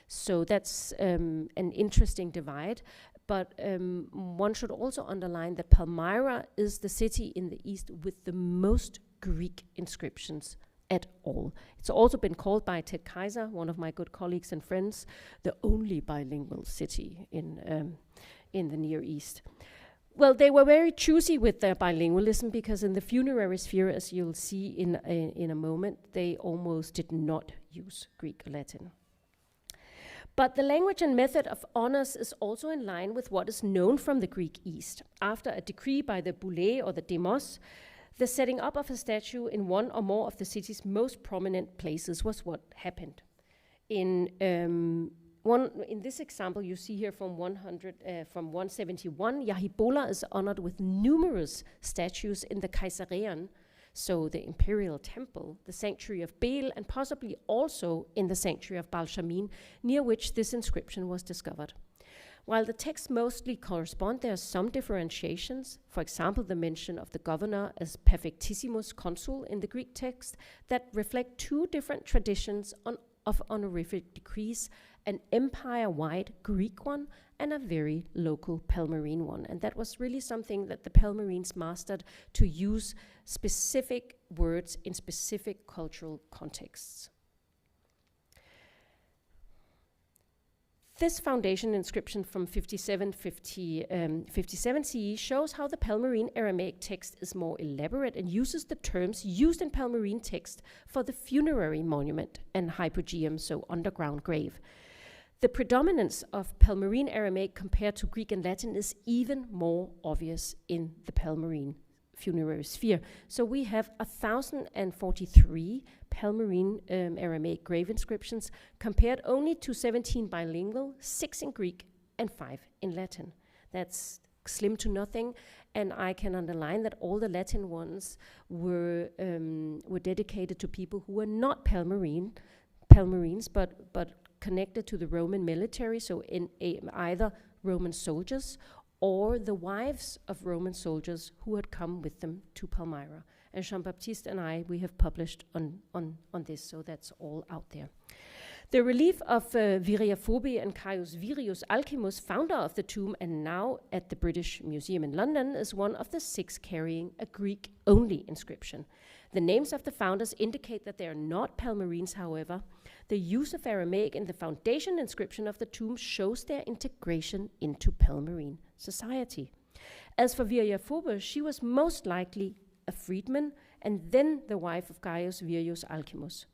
So that's an interesting divide. But one should also underline that Palmyra is the city in the east with the most Greek inscriptions at all. It's also been called by Ted Kaiser, one of my good colleagues and friends, the only bilingual city in the Near East. Well, they were very choosy with their bilingualism because in the funerary sphere, as you'll see in a moment, they almost did not use Greek or Latin. But the language and method of honors is also in line with what is known from the Greek East. After a decree by the boulé or the demos, the setting up of a statue in one or more of the city's most prominent places was what happened. In this example, you see here from 171, Yahibola is honored with numerous statues in the Caesarean, so the imperial temple, the sanctuary of Bel, and possibly also in the sanctuary of Baal Shamin, near which this inscription was discovered. While the texts mostly correspond, there are some differentiations. For example, the mention of the governor as perfectissimus consul in the Greek text that reflect 2 different traditions of honorific decrees, an empire-wide Greek one and a very local Palmyrene one. And that was really something that the Palmyrenes mastered, to use specific words in specific cultural contexts. This foundation inscription from 57 CE shows how the Palmyrene Aramaic text is more elaborate and uses the terms used in Palmyrene text for the funerary monument and hypogeum, so underground grave. The predominance of Palmyrene Aramaic compared to Greek and Latin is even more obvious in the Palmyrene funerary sphere. So we have 1,043 Palmyrene Aramaic grave inscriptions compared only to 17 bilingual, 6 in Greek and 5 in Latin. That's slim to nothing, and I can underline that all the Latin ones were dedicated to people who were not Palmyrenes, but connected to the Roman military, so in either Roman soldiers or the wives of Roman soldiers who had come with them to Palmyra. And Jean-Baptiste and I, we have published on this, so that's all out there. The relief of Viriaphobie and Caius Virius Alcimus, founder of the tomb and now at the British Museum in London, is one of the 6 carrying a Greek-only inscription. The names of the founders indicate that they are not Palmyrenes, however. The use of Aramaic in the foundation inscription of the tomb shows their integration into Palmyrene society. As for Viriaphobie, she was most likely a freedman and then the wife of Gaius Virius Alcimus.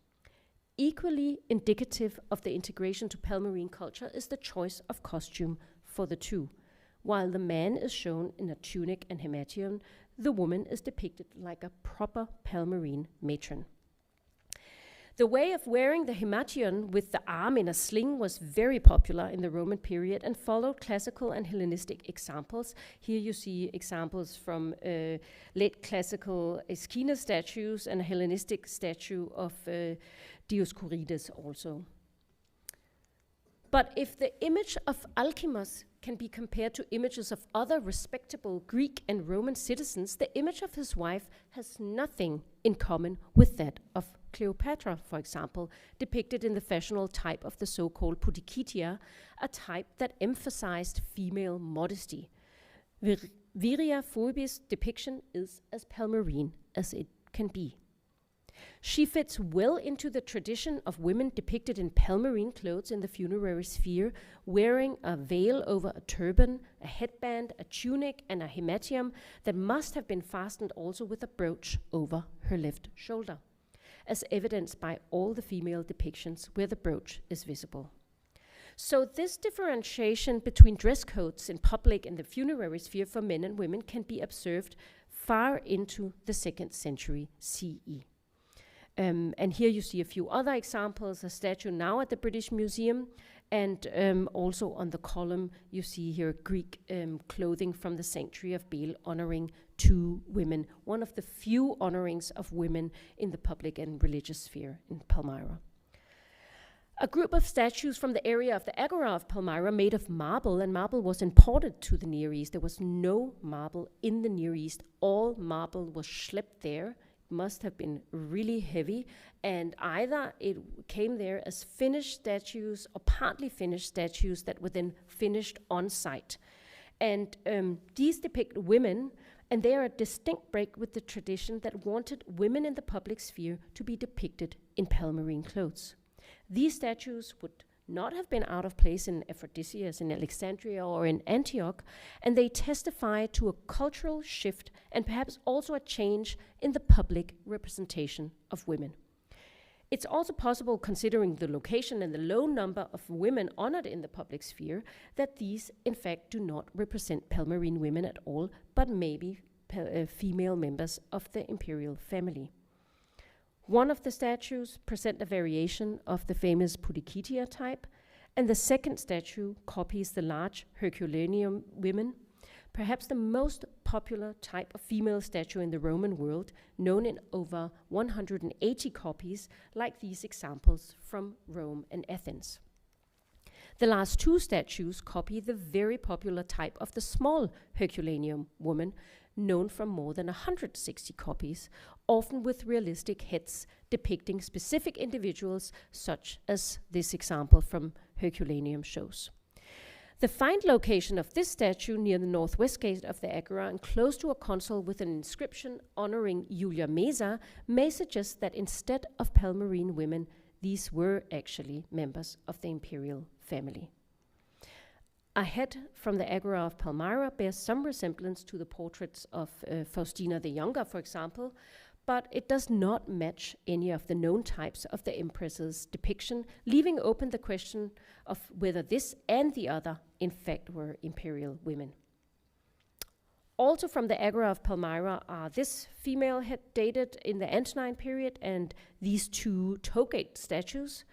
Equally indicative of the integration to Palmyrene culture is the choice of costume for the two. While the man is shown in a tunic and himation, the woman is depicted like a proper Palmyrene matron. The way of wearing the himation with the arm in a sling was very popular in the Roman period and followed classical and Hellenistic examples. Here you see examples from late classical Aeschines statues and a Hellenistic statue of Dioscorides also. But if the image of Alcimus can be compared to images of other respectable Greek and Roman citizens, the image of his wife has nothing in common with that of Cleopatra, for example, depicted in the fashionable type of the so-called Pudicitia, a type that emphasized female modesty. Viriaphobie's depiction is as Palmyrene as it can be. She fits well into the tradition of women depicted in Palmyrene clothes in the funerary sphere, wearing a veil over a turban, a headband, a tunic, and a himatium that must have been fastened also with a brooch over her left shoulder, as evidenced by all the female depictions where the brooch is visible. So this differentiation between dress codes in public and the funerary sphere for men and women can be observed far into the 2nd century CE. And here you see a few other examples, a statue now at the British Museum, and also on the column you see here Greek clothing from the sanctuary of Baal honoring 2 women, one of the few honorings of women in the public and religious sphere in Palmyra. A group of statues from the area of the Agora of Palmyra made of marble, and marble was imported to the Near East. There was no marble in the Near East. All marble was schlepped there. Must have been really heavy, and either it came there as finished statues or partly finished statues that were then finished on site. And these depict women, and they are a distinct break with the tradition that wanted women in the public sphere to be depicted in Palmyrene clothes. These statues would not have been out of place in Aphrodisias in Alexandria or in Antioch, and they testify to a cultural shift and perhaps also a change in the public representation of women. It's also possible, considering the location and the low number of women honored in the public sphere, that these in fact do not represent Palmyrene women at all, but maybe female members of the imperial family. One of the statues present a variation of the famous Pudicitia type, and the second statue copies the large Herculaneum women, perhaps the most popular type of female statue in the Roman world, known in over 180 copies, like these examples from Rome and Athens. The last 2 statues copy the very popular type of the small Herculaneum woman, known from more than 160 copies, often with realistic heads depicting specific individuals, such as this example from Herculaneum shows. The find location of this statue near the northwest gate of the Agora and close to a console with an inscription honoring Julia Mesa may suggest that instead of Palmyrene women, these were actually members of the imperial family. A head from the Agora of Palmyra bears some resemblance to the portraits of Faustina the Younger, for example, but it does not match any of the known types of the empress's depiction, leaving open the question of whether this and the other, in fact, were imperial women. Also from the Agora of Palmyra are this female head dated in the Antonine period and these two togate statues,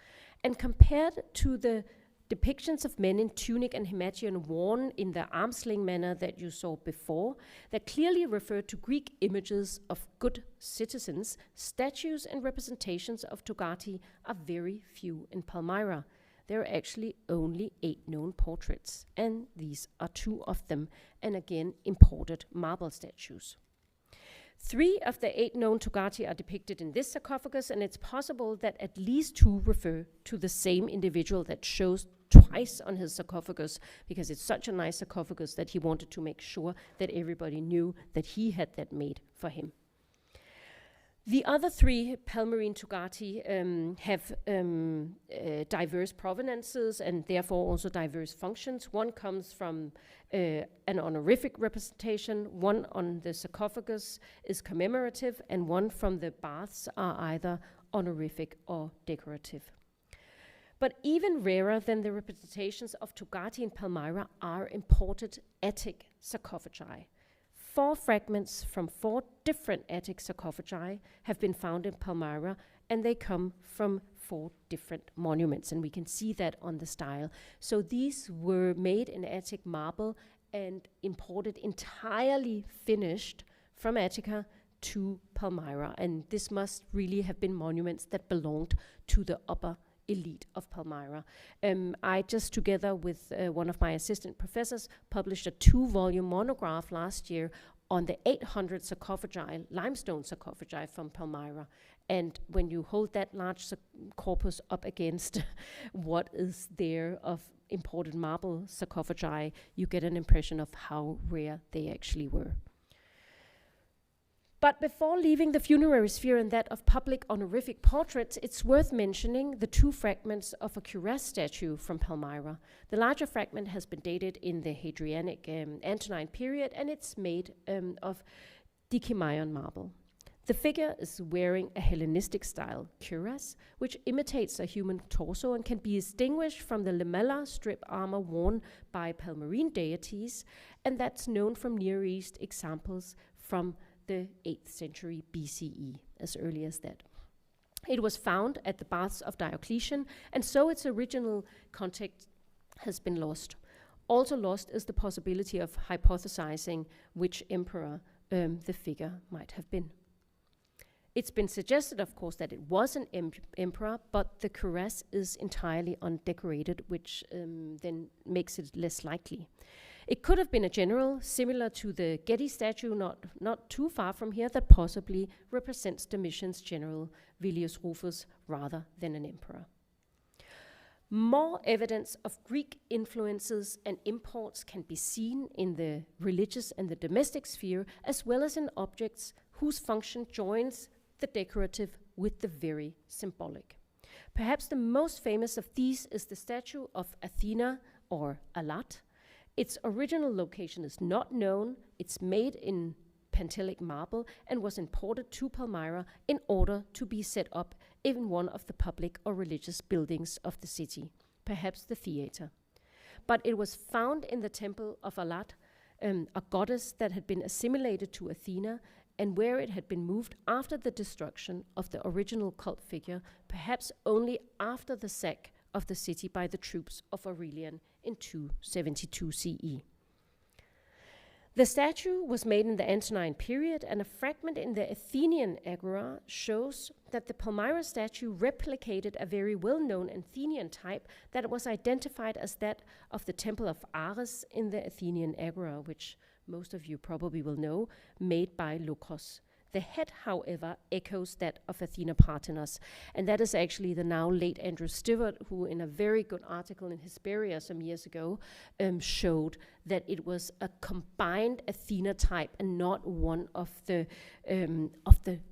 and compared to the depictions of men in tunic and himation worn in the arm-sling manner that you saw before, that clearly refer to Greek images of good citizens, statues and representations of togati are very few in Palmyra. There are actually only 8 known portraits, and these are 2 of them, and again imported marble statues. 3 of the 8 known togati are depicted in this sarcophagus, and it's possible that at least 2 refer to the same individual that shows twice on his sarcophagus, because it's such a nice sarcophagus that he wanted to make sure that everybody knew that he had that made for him. The other 3 Palmyrene togati have diverse provenances and therefore also diverse functions. One comes from an honorific representation, one on the sarcophagus is commemorative, and one from the baths are either honorific or decorative. But even rarer than the representations of togati in Palmyra are imported Attic sarcophagi. 4 fragments from 4 different Attic sarcophagi have been found in Palmyra, and they come from 4 different monuments, and we can see that on the style. So these were made in Attic marble and imported entirely finished from Attica to Palmyra, and this must really have been monuments that belonged to the upper elite of Palmyra. I just, together with one of my assistant professors, published a 2-volume monograph last year on the 800 sarcophagi, limestone sarcophagi from Palmyra. And when you hold that large corpus up against what is there of imported marble sarcophagi, you get an impression of how rare they actually were. But before leaving the funerary sphere and that of public honorific portraits, it's worth mentioning the 2 fragments of a cuirass statue from Palmyra. The larger fragment has been dated in the Hadrianic Antonine period, and it's made of Dicymaion marble. The figure is wearing a Hellenistic-style cuirass, which imitates a human torso and can be distinguished from the lamellar strip armor worn by Palmyrene deities, and that's known from Near East examples from the 8th century BCE, as early as that. It was found at the baths of Diocletian, and so its original context has been lost. Also lost is the possibility of hypothesizing which emperor the figure might have been. It's been suggested, of course, that it was an emperor, but the cuirass is entirely undecorated, which then makes it less likely. It could have been a general, similar to the Getty statue not too far from here, that possibly represents Domitian's general Vilius Rufus rather than an emperor. More evidence of Greek influences and imports can be seen in the religious and the domestic sphere, as well as in objects whose function joins the decorative with the very symbolic. Perhaps the most famous of these is the statue of Athena, or Alat. Its original location is not known. It's made in Pentelic marble and was imported to Palmyra in order to be set up in one of the public or religious buildings of the city, perhaps the theater. But it was found in the temple of Alat, a goddess that had been assimilated to Athena, and where it had been moved after the destruction of the original cult figure, perhaps only after the sack of the city by the troops of Aurelian in 272 CE. The statue was made in the Antonine period, and a fragment in the Athenian agora shows that the Palmyra statue replicated a very well-known Athenian type that was identified as that of the temple of Ares in the Athenian agora, which most of you probably will know, made by Lukos. The head, however, echoes that of Athena Parthenos, and that is actually the now late Andrew Stewart, who in a very good article in Hesperia some years ago showed that it was a combined Athena type and not one of the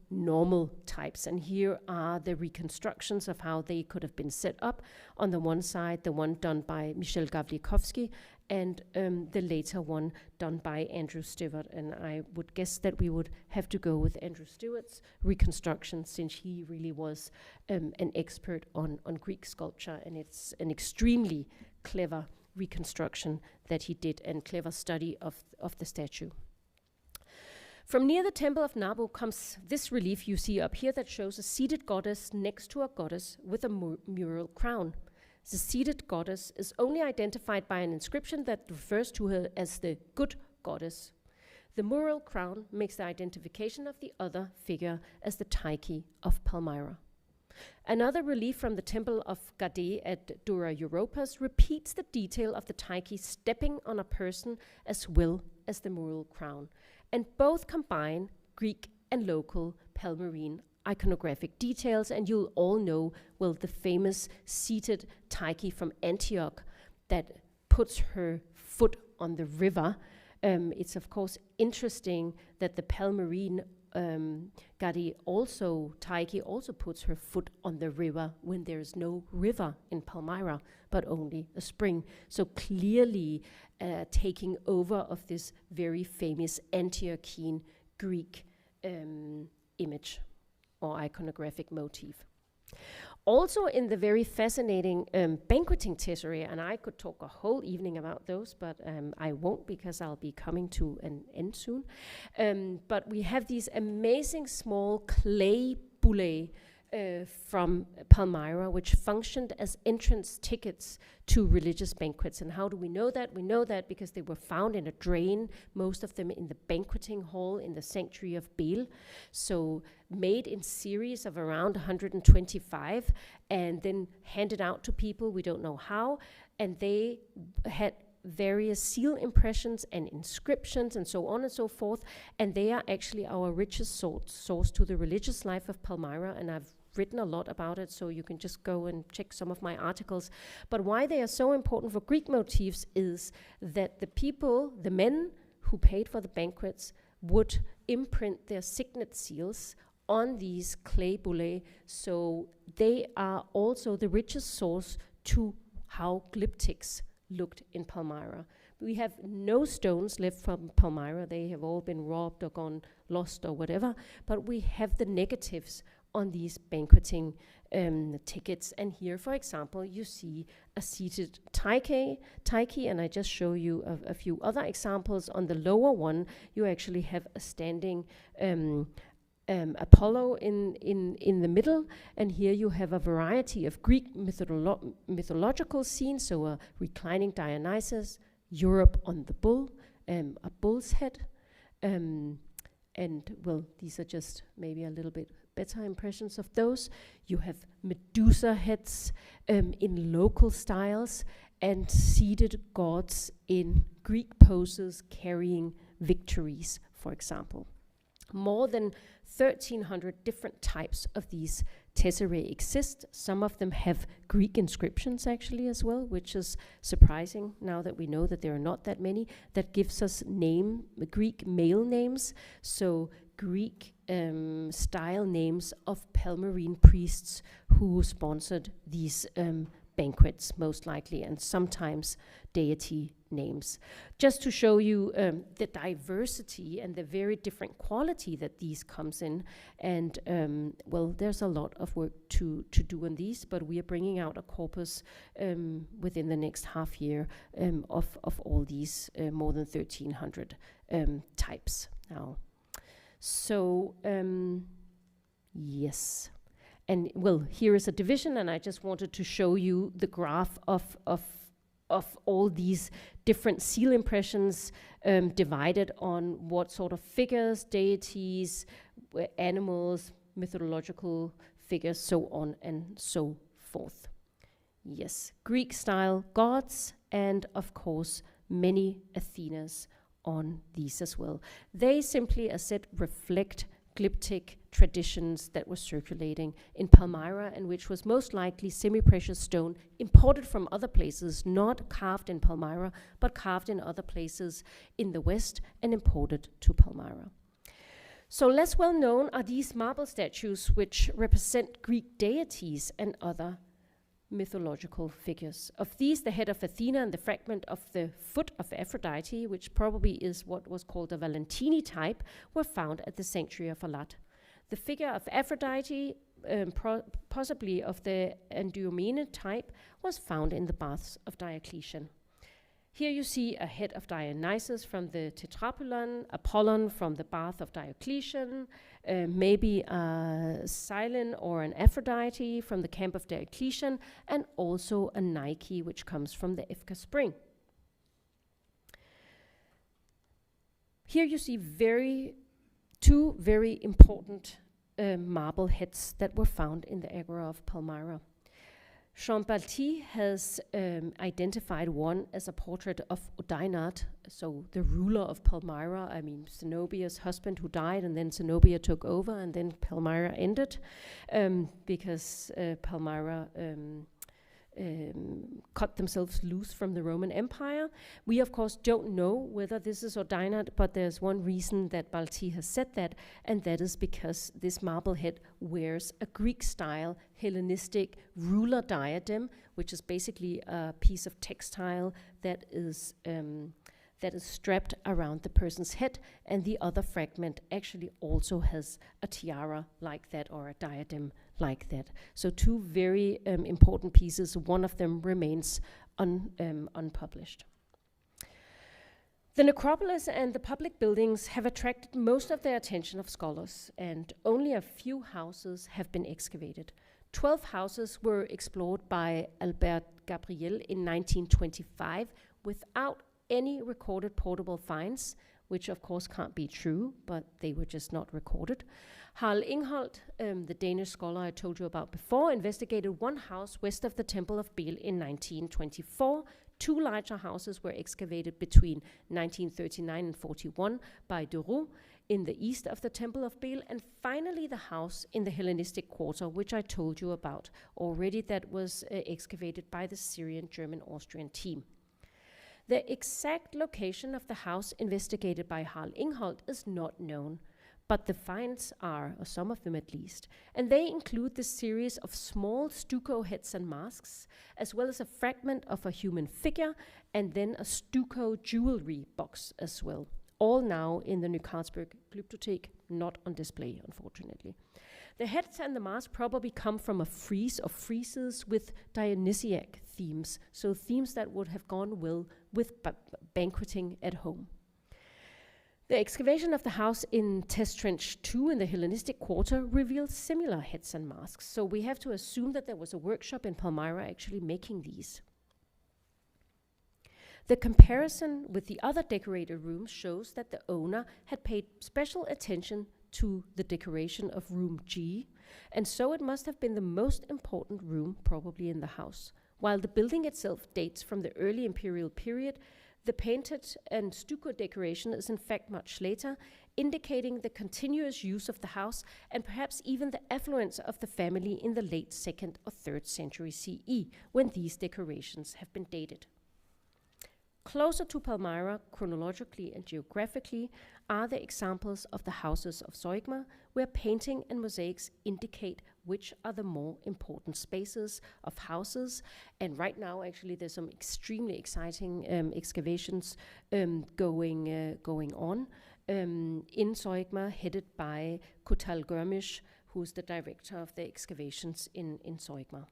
normal types. And here are the reconstructions of how they could have been set up. On the one side, the one done by Michel Gavlikovsky, and the later one done by Andrew Stewart. And I would guess that we would have to go with Andrew Stewart's reconstruction, since he really was an expert on Greek sculpture, and it's an extremely clever reconstruction that he did, and clever study of the statue. From near the temple of Nabu comes this relief you see up here that shows a seated goddess next to a goddess with a mural crown. The seated goddess is only identified by an inscription that refers to her as the good goddess. The mural crown makes the identification of the other figure as the Tyche of Palmyra. Another relief from the temple of Gade at Dura Europos repeats the detail of the Tyche stepping on a person as well as the mural crown, and both combine Greek and local Palmyrene iconographic details. And you'll all know, well, the famous seated Tyche from Antioch that puts her foot on the river. It's of course interesting that the Palmyrene Gade Tyche also puts her foot on the river when there is no river in Palmyra, but only a spring. So clearly taking over of this very famous Antiochian Greek image or iconographic motif. Also in the very fascinating banqueting tesserae, and I could talk a whole evening about those, but I won't, because I'll be coming to an end soon. But we have these amazing small clay bullae from Palmyra, which functioned as entrance tickets to religious banquets. And how do we know that? We know that because they were found in a drain, most of them in the banqueting hall in the sanctuary of Baal. So made in series of around 125 and then handed out to people, we don't know how. And they had various seal impressions and inscriptions and so on and so forth. And they are actually our richest source to the religious life of Palmyra. And I've written a lot about it, so you can just go and check some of my articles. But why they are so important for Greek motifs is that the people, the men who paid for the banquets, would imprint their signet seals on these clay bullae. So they are also the richest source to how glyptics looked in Palmyra. We have no stones left from Palmyra. They have all been robbed or gone lost or whatever, but we have the negatives on these banqueting tickets. And here, for example, you see a seated Tyche, and I just show you a few other examples. On the lower one, you actually have a standing Apollo in the middle, and here you have a variety of Greek mythological scenes, so a reclining Dionysus, Europe on the bull, a bull's head, and well, these are just maybe a little bit better impressions of those. You have Medusa heads in local styles, and seated gods in Greek poses carrying victories, for example. More than 1,300 different types of these tesserae exist. Some of them have Greek inscriptions actually as well, which is surprising now that we know that there are not that many. That gives us Greek male names, so Greek style names of Palmyrene priests who sponsored these banquets, most likely, and sometimes deity names. Just to show you the diversity and the very different quality that these comes in. And well, there's a lot of work to do on these, but we are bringing out a corpus within the next half year of all these more than 1,300 types now. So yes. And well, here is a division, and I just wanted to show you the graph of all these different seal impressions divided on what sort of figures, deities, animals, mythological figures, so on and so forth. Yes, Greek style gods, and of course many Athenas on these as well. They simply, as said, reflect glyptic traditions that were circulating in Palmyra, and which was most likely semi-precious stone imported from other places, not carved in Palmyra, but carved in other places in the West and imported to Palmyra. So less well known are these marble statues which represent Greek deities and other mythological figures. Of these, the head of Athena and the fragment of the foot of Aphrodite, which probably is what was called a Valentini type, were found at the sanctuary of Alat. The figure of Aphrodite, possibly of the Andromeda type, was found in the baths of Diocletian. Here you see a head of Dionysus from the Tetrapolon, Apollon from the bath of Diocletian, maybe a Cylon or an Aphrodite from the camp of Diocletian, and also a Nike, which comes from the Efka spring. Here you see two very important marble heads that were found in the Agora of Palmyra. Jean Balti has identified one as a portrait of Odainat, so the ruler of Palmyra. I mean, Zenobia's husband who died, and then Zenobia took over, and then Palmyra ended because Palmyra cut themselves loose from the Roman Empire. We, of course, don't know whether this is Odainat, but there's one reason that Balti has said that, and that is because this marble head wears a Greek-style Hellenistic ruler diadem, which is basically a piece of textile that is strapped around the person's head, and the other fragment actually also has a tiara like that, or a diadem like that. So two very important pieces. One of them remains unpublished. The necropolis and the public buildings have attracted most of the attention of scholars, and only a few houses have been excavated. 12 houses were explored by Albert Gabriel in 1925 without any recorded portable finds, which of course can't be true, but they were just not recorded. Harald Ingholt, the Danish scholar I told you about before, investigated one house west of the Temple of Bel in 1924. Two larger houses were excavated between 1939 and 41 by Duroux in the east of the Temple of Bel, and finally the house in the Hellenistic Quarter, which I told you about already, that was excavated by the Syrian, German, Austrian team. The exact location of the house investigated by Harald Ingholt is not known, but the finds are, or some of them at least, and they include the series of small stucco heads and masks, as well as a fragment of a human figure, and then a stucco jewelry box as well. All now in the New Carlsberg Glyptotek, not on display, unfortunately. The heads and the masks probably come from a frieze of friezes with Dionysiac themes, so themes that would have gone well with banqueting at home. The excavation of the house in Test Trench 2 in the Hellenistic Quarter reveals similar heads and masks, so we have to assume that there was a workshop in Palmyra actually making these. The comparison with the other decorated rooms shows that the owner had paid special attention to the decoration of room G, and so it must have been the most important room probably in the house. While the building itself dates from the early imperial period, the painted and stucco decoration is in fact much later, indicating the continuous use of the house and perhaps even the affluence of the family in the late 2nd or 3rd century CE, when these decorations have been dated. Closer to Palmyra, chronologically and geographically, are the examples of the houses of Zeugma, where painting and mosaics indicate which are the more important spaces of houses. And right now, actually, there's some extremely exciting excavations going on in Zeugma, headed by Kutal Görmisch, who's the director of the excavations in Zeugma.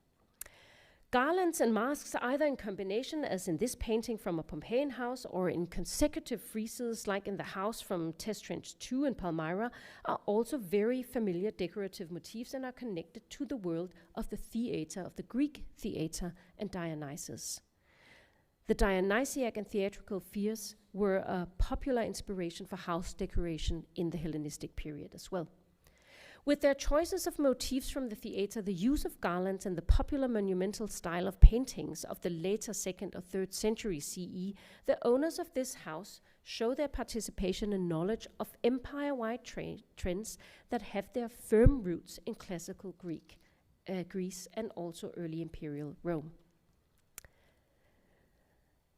Garlands and masks, either in combination, as in this painting from a Pompeian house, or in consecutive friezes, like in the house from Test Trench 2 in Palmyra, are also very familiar decorative motifs and are connected to the world of the theater, of the Greek theater, and Dionysus. The Dionysiac and theatrical fears were a popular inspiration for house decoration in the Hellenistic period as well. With their choices of motifs from the theatre, the use of garlands, and the popular monumental style of paintings of the later 2nd or 3rd century CE, the owners of this house show their participation and knowledge of empire-wide trends that have their firm roots in classical Greece and also early imperial Rome.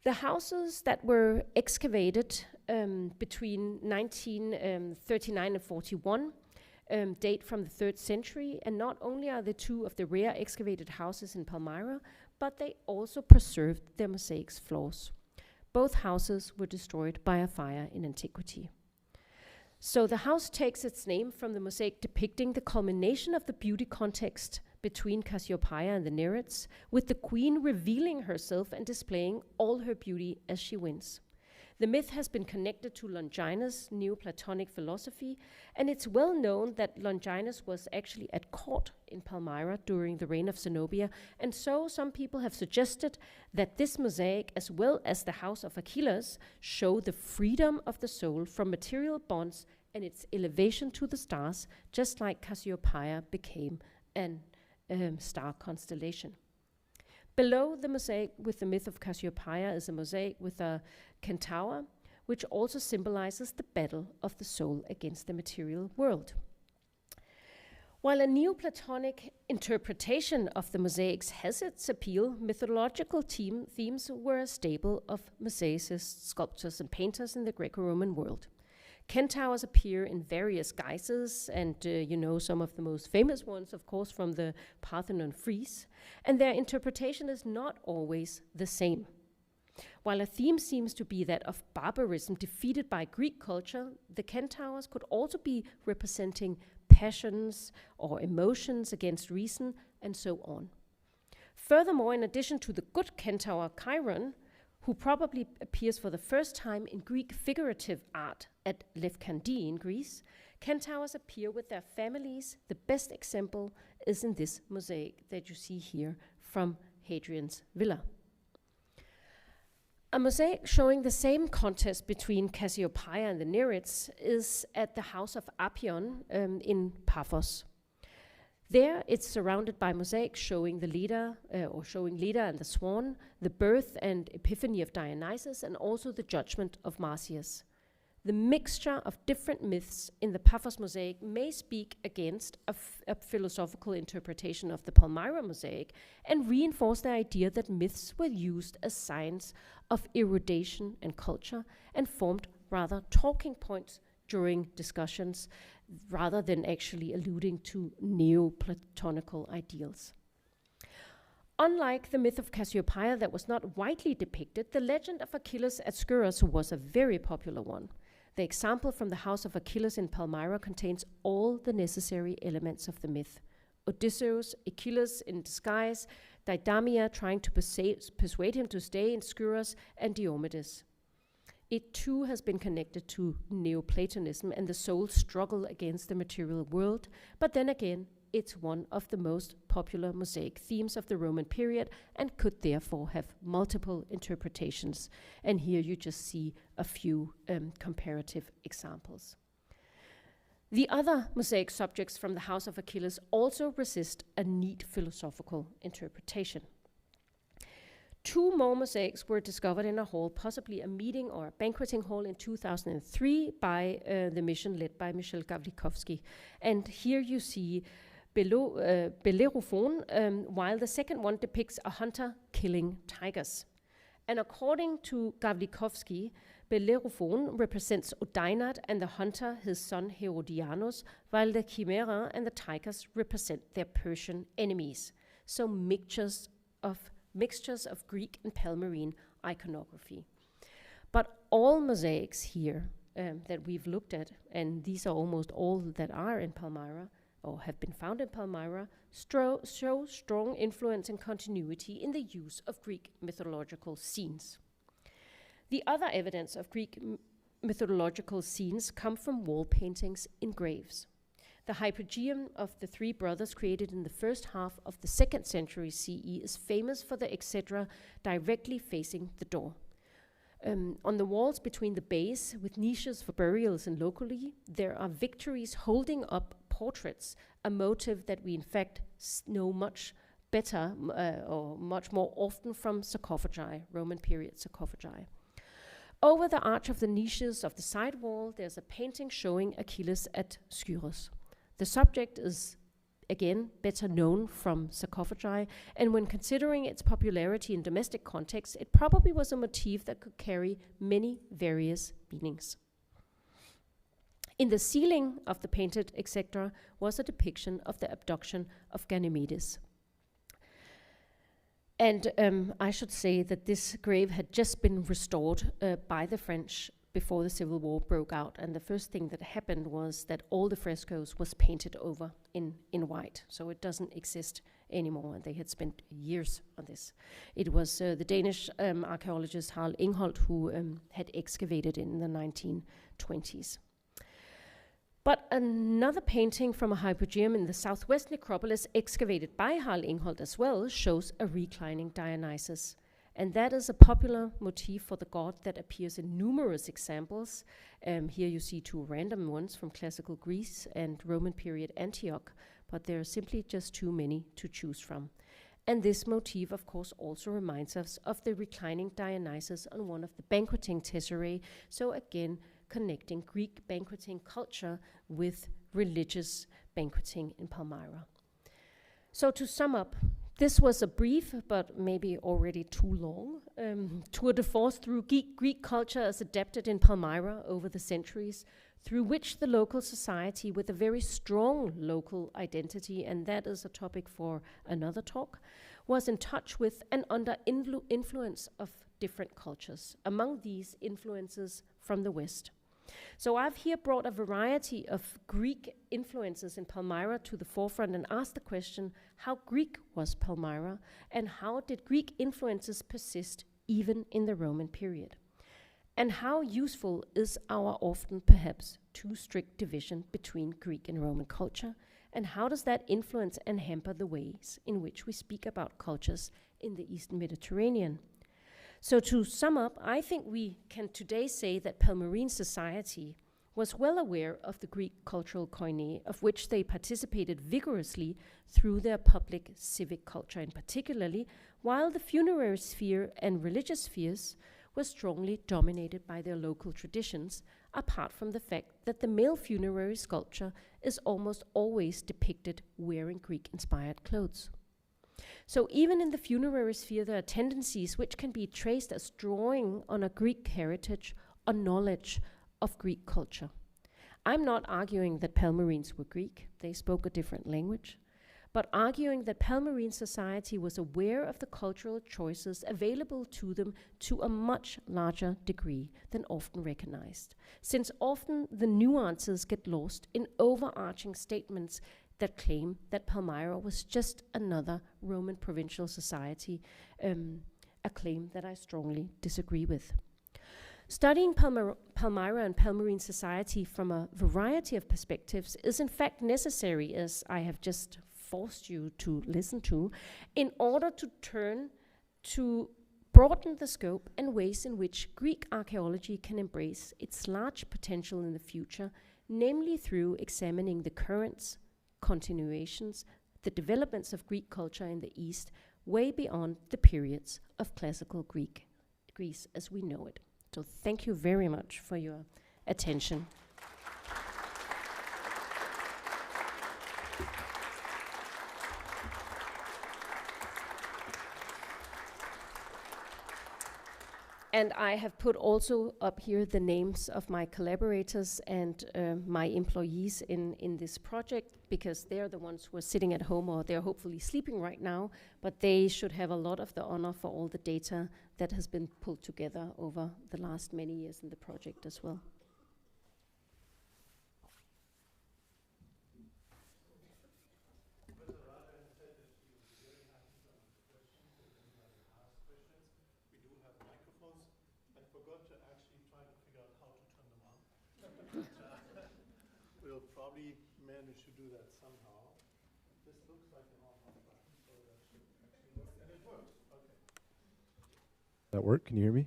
The houses that were excavated between 1939 and 41 date from the 3rd century, and not only are they two of the rare excavated houses in Palmyra, but they also preserved their mosaics flaws. Both houses were destroyed by a fire in antiquity. So the house takes its name from the mosaic depicting the culmination of the beauty context between Cassiopeia and the Nereids, with the queen revealing herself and displaying all her beauty as she wins. The myth has been connected to Longinus' Neoplatonic philosophy, and it's well known that Longinus was actually at court in Palmyra during the reign of Zenobia, and so some people have suggested that this mosaic, as well as the house of Achilles, show the freedom of the soul from material bonds and its elevation to the stars, just like Cassiopeia became an star constellation. Below the mosaic with the myth of Cassiopeia is a mosaic with a centaur, which also symbolizes the battle of the soul against the material world. While a Neoplatonic interpretation of the mosaics has its appeal, mythological themes were a staple of mosaicists, sculptors, and painters in the Greco-Roman world. Centaurs appear in various guises, and you know some of the most famous ones, of course, from the Parthenon frieze, and their interpretation is not always the same. While a theme seems to be that of barbarism defeated by Greek culture, the centaurs could also be representing passions or emotions against reason, and so on. Furthermore, in addition to the good centaur Chiron, who probably appears for the first time in Greek figurative art at Lefkandi in Greece, centaurs appear with their families. The best example is in this mosaic that you see here from Hadrian's villa. A mosaic showing the same contest between Cassiopeia and the Nereids is at the house of Apion in Paphos. There, it's surrounded by mosaics showing the Leda, showing Leda and the swan, the birth and epiphany of Dionysus, and also the judgment of Marsyas. The mixture of different myths in the Paphos mosaic may speak against a philosophical interpretation of the Palmyra mosaic and reinforce the idea that myths were used as signs of erudition and culture and formed rather talking points during discussions rather than actually alluding to Neoplatonical ideals. Unlike the myth of Cassiopeia that was not widely depicted, the legend of Achilles at Skyros was a very popular one. The example from the house of Achilles in Palmyra contains all the necessary elements of the myth. Odysseus, Achilles in disguise, Deidamia trying to persuade him to stay in Skyros, and Diomedes. It too has been connected to Neoplatonism and the soul's struggle against the material world, but then again, it's one of the most popular mosaic themes of the Roman period and could therefore have multiple interpretations. And here you just see a few comparative examples. The other mosaic subjects from the house of Achilles also resist a neat philosophical interpretation. Two more mosaics were discovered in a hall, possibly a meeting or a banqueting hall in 2003 by the mission led by Michel Gavlikovsky. And here you see Bellerophon, while the second one depicts a hunter killing tigers. And according to Gavlikovsky, Bellerophon represents Odainat and the hunter, his son Herodianos, while the chimera and the tigers represent their Persian enemies. So mixtures of Greek and Palmyrene iconography. But all mosaics here that we've looked at, and these are almost all that are in Palmyra, or have been found in Palmyra, show strong influence and continuity in the use of Greek mythological scenes. The other evidence of Greek mythological scenes come from wall paintings in graves. The hypogeum of the three brothers created in the first half of the 2nd century CE is famous for the exedra directly facing the door. On the walls between the bays, with niches for burials and locally, there are victories holding up portraits, a motive that we in fact know much better or much more often from sarcophagi, Roman period sarcophagi. Over the arch of the niches of the side wall, there's a painting showing Achilles at Skyros. The subject is again better known from sarcophagi, and when considering its popularity in domestic contexts, it probably was a motif that could carry many various meanings. In the ceiling of the painted exector was a depiction of the abduction of Ganymedes. And I should say that this grave had just been restored by the French before the Civil War broke out, and the first thing that happened was that all the frescoes was painted over in white, so it doesn't exist anymore, and they had spent years on this. It was the Danish archaeologist Harald Ingholt who had excavated in the 1920s. But another painting from a hypogeum in the southwest necropolis, excavated by Harald Ingholt as well, shows a reclining Dionysus. And that is a popular motif for the god that appears in numerous examples. Here you see two random ones from classical Greece and Roman period Antioch, but there are simply just too many to choose from. And this motif, of course, also reminds us of the reclining Dionysus on one of the banqueting tesserae, so again, connecting Greek banqueting culture with religious banqueting in Palmyra. So to sum up, this was a brief, but maybe already too long, tour de force through Greek culture as adapted in Palmyra over the centuries, through which the local society with a very strong local identity, and that is a topic for another talk, was in touch with and under influence of different cultures, among these influences from the West. So I've here brought a variety of Greek influences in Palmyra to the forefront and asked the question, how Greek was Palmyra, and how did Greek influences persist even in the Roman period? And how useful is our often perhaps too strict division between Greek and Roman culture, and how does that influence and hamper the ways in which we speak about cultures in the Eastern Mediterranean? So to sum up, I think we can today say that Palmyrene society was well aware of the Greek cultural koine, of which they participated vigorously through their public civic culture in particularly, while the funerary sphere and religious spheres were strongly dominated by their local traditions, apart from the fact that the male funerary sculpture is almost always depicted wearing Greek-inspired clothes. So even in the funerary sphere, there are tendencies which can be traced as drawing on a Greek heritage or knowledge of Greek culture. I'm not arguing that Palmyrenes were Greek, they spoke a different language, but arguing that Palmyrene society was aware of the cultural choices available to them to a much larger degree than often recognized, since often the nuances get lost in overarching statements that claim that Palmyra was just another Roman provincial society, a claim that I strongly disagree with. Studying Palmyra and Palmyrene society from a variety of perspectives is in fact necessary, as I have just forced you to listen to, in order to broaden the scope and ways in which Greek archaeology can embrace its large potential in the future, namely through examining the currents, continuations, the developments of Greek culture in the East, way beyond the periods of classical Greece as we know it. So thank you very much for your attention. And I have put also up here the names of my collaborators and my employees in this project, because they're the ones who are sitting at home, or they're hopefully sleeping right now, but they should have a lot of the honor for all the data that has been pulled together over the last many years in the project as well. We'll probably manage to do that somehow. This looks like an on-off button, so that should actually work, and it works. Okay. That work? Can you hear me?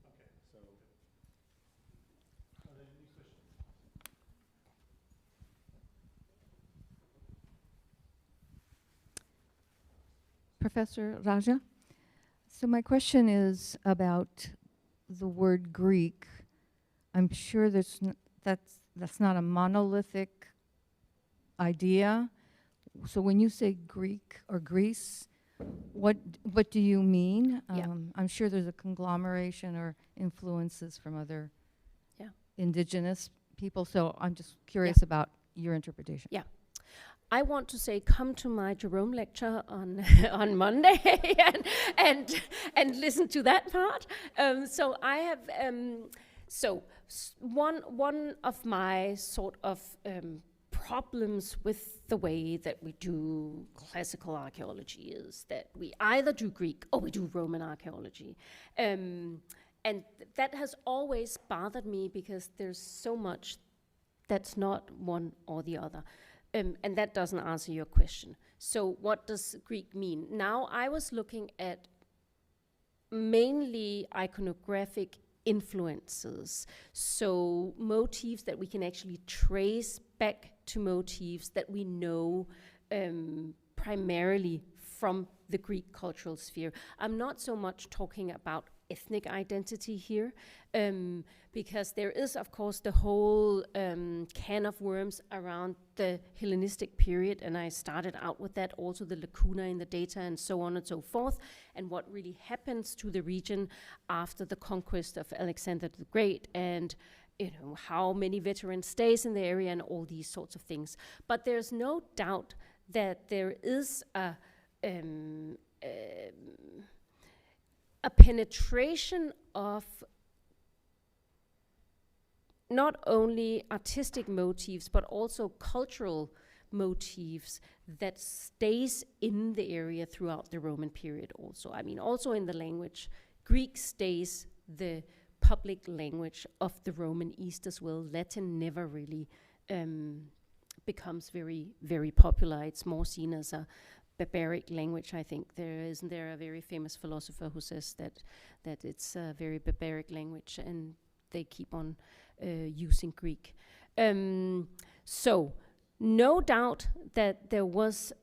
Okay, so are there any questions? Professor Raja. So my question is about the word Greek. I'm sure that's not a monolithic idea. So when you say Greek or Greece, what do you mean? Yeah. I'm sure there's a conglomeration or influences from other indigenous people. So I'm just curious about your interpretation. Yeah. I want to say, come to my Jerome lecture on on Monday and listen to that part. So I have one of my sort of problems with the way that we do classical archaeology is that we either do Greek or we do Roman archaeology. And that has always bothered me because there's so much that's not one or the other. And that doesn't answer your question. So what does Greek mean? Now, I was looking at mainly iconographic influences. So motifs that we can actually trace back to motifs that we know primarily from the Greek cultural sphere. I'm not so much talking about ethnic identity here, because there is, of course, the whole can of worms around the Hellenistic period, and I started out with that, also the lacuna in the data and so on and so forth, and what really happens to the region after the conquest of Alexander the Great, and how many veterans stays in the area and all these sorts of things. But there's no doubt that there is a penetration of not only artistic motifs, but also cultural motifs that stays in the area throughout the Roman period also. I mean, also in the language, Greek stays the public language of the Roman East as well. Latin never really becomes very, very popular. It's more seen as a barbaric language, I think. Isn't there a very famous philosopher who says that it's a very barbaric language, and they keep on using Greek. So, no doubt that there was